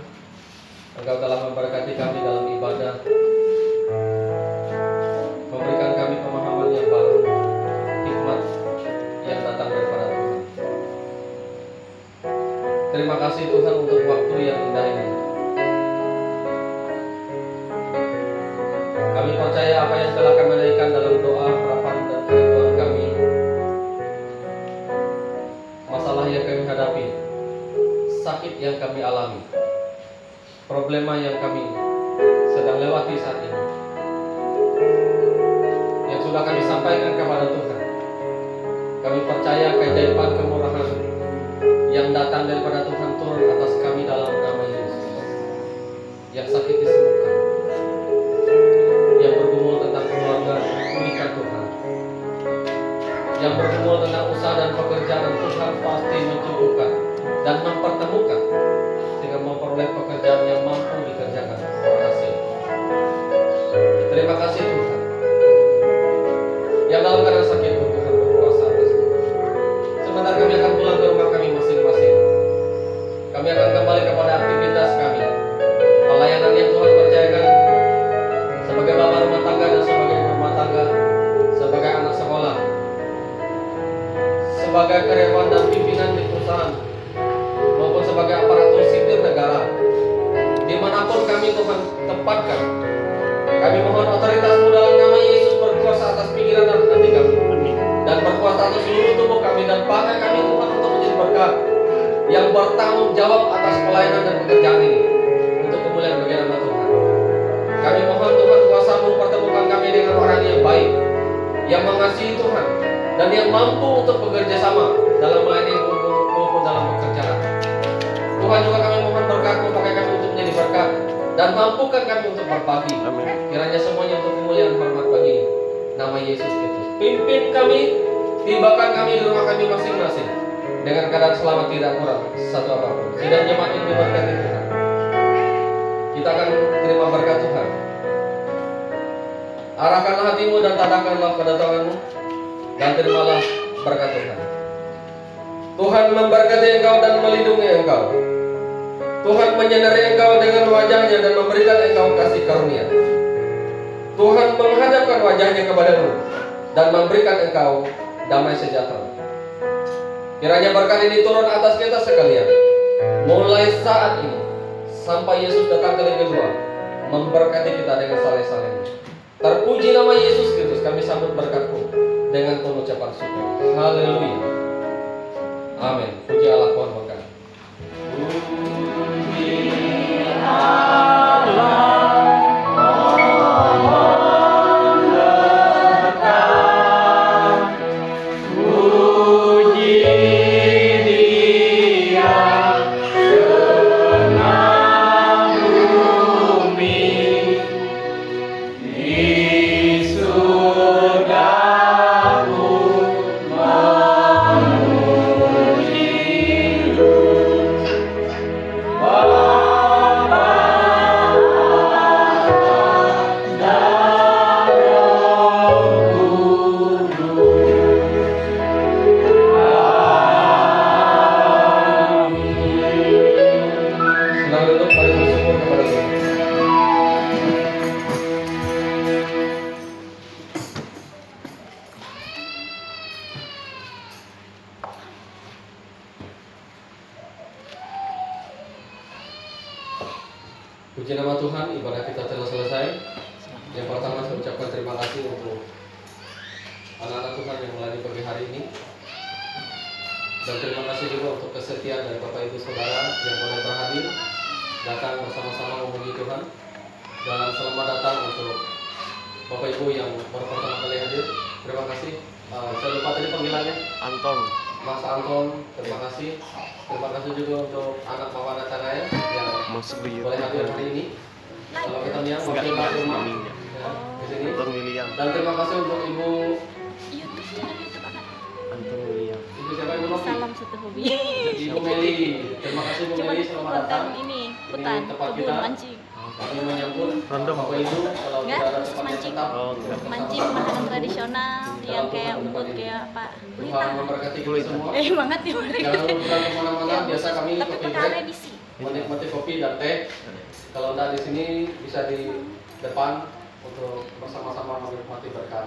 Engkau telah memberkati kami dalam ibadah, memberikan kami pemahaman yang baru, hikmat yang datang daripada Tuhan. Terima kasih Tuhan untuk waktu yang indah ini. Kami percaya apa yang telah kami naikkan dalam doa, harapan, dan kerinduan kami, masalah yang kami hadapi, sakit yang kami alami, problema yang kami sedang lewati saat ini, yang sudah kami sampaikan kepada Tuhan. Kami percaya keajaiban kemurahan yang datang daripada Tuhan turun atas kami dalam nama Yesus. Yang sakit disembuhkan, yang bergumul tentang keluarga pulihkan Tuhan, yang bergumul tentang usaha dan pekerjaan Tuhan pasti mencukupkan dan mempertemukan sehingga memperoleh pekerjaan yang mampu dikerjakan berhasil. Terima kasih Tuhan. Yang dalam keadaan sakit pun Tuhan berkuasa atas kita. Sebentar kami akan pulang ke rumah kami masing-masing. Kami akan kembali kepada aktivitas kami, pelayanan yang Tuhan percayakan sebagai bapak rumah tangga dan sebagai ibu rumah tangga, sebagai anak sekolah, sebagai karyawan dan pimpinan di perusahaan, maupun sebagai aparatur sipil negara. Dimanapun kami Tuhan tempatkan, kami mohon otoritas-Mu dalam nama Yesus berkuasa atas pikiran dan hati kami, dan berkuasa atas seluruh tubuh kami, dan pakai kami Tuhan untuk menjadi berkat yang bertanggung jawab atas pelayanan dan pekerjaan ini untuk kemuliaan bagi nama Tuhan. Kami mohon Tuhan kuasa-Mu pertemukan kami dengan orang yang baik, yang mengasihi Tuhan, dan yang mampu untuk bekerja sama dalam melayani maupun dalam pekerjaan. Tuhan juga kami mohon berkat-Mu, pakai kami untuk menjadi berkat, dan mampukan kami untuk berbagi. Kiranya semuanya untuk kemuliaan hormat bagi nama Yesus Kristus. Pimpin kami, tibakan kami di rumah kami masing-masing dengan keadaan selamat tidak kurang satu apapun. Sidang jemaat ini diberkati Tuhan. Kita akan terima berkat Tuhan. Arahkanlah hatimu dan tandangkanlah kedatanganmu, dan terimalah berkat Tuhan. Tuhan memberkati engkau dan melindungi engkau. Tuhan menyinari engkau dengan wajahnya dan memberikan engkau kasih karunia. Tuhan menghadapkan wajahnya kepadamu dan memberikan engkau damai sejahtera. Kiranya berkat ini turun atas kita sekalian, mulai saat ini sampai Yesus datang kali kedua, memberkati kita dengan saleh-salehnya. Terpuji nama Yesus Kristus. Kami sambut berkat-Mu dengan pengucapan syukur. Haleluya. Amin. Puji Allah, Tuhan berkati. Puji nama Tuhan, ibadah kita telah selesai. Yang pertama saya ucapkan terima kasih untuk anak-anak Tuhan yang melayani pagi hari ini. Dan terima kasih juga untuk kesetiaan dari Bapak Ibu Saudara yang boleh berhadir, datang bersama-sama memuji Tuhan. Dan selamat datang untuk Bapak Ibu yang baru pertama kali hadir. Terima kasih. Saya lupa tadi panggilannya. Anton. Mas Anton, terima kasih. Terima kasih juga untuk anak Mama Nacanaya yang boleh hadir hari ini. Kalau kita lihat wakil Pak Rumah di sini. Dan terima kasih untuk Ibu Anton William. Ibu siapa Ibu Novi? Salam satu hobi. Ibu Meli. Terima kasih Ibu Meli, selamat datang. Ini hutan, tempat kebun kita. mancing. Kami menyambut Bapak Ibu kalau Enggak, tidak ada terus tempat yang mancing. tetap. Mancing makanan tradisional yang kayak umput kayak Pak Tuhan memberkati kita semua. banget ya mereka. Jangan lupa kemana-mana. Biasa kami Tapi kopi perkara break, misi. menikmati kopi dan teh. Kalau tidak di sini bisa di depan untuk bersama-sama menikmati berkat.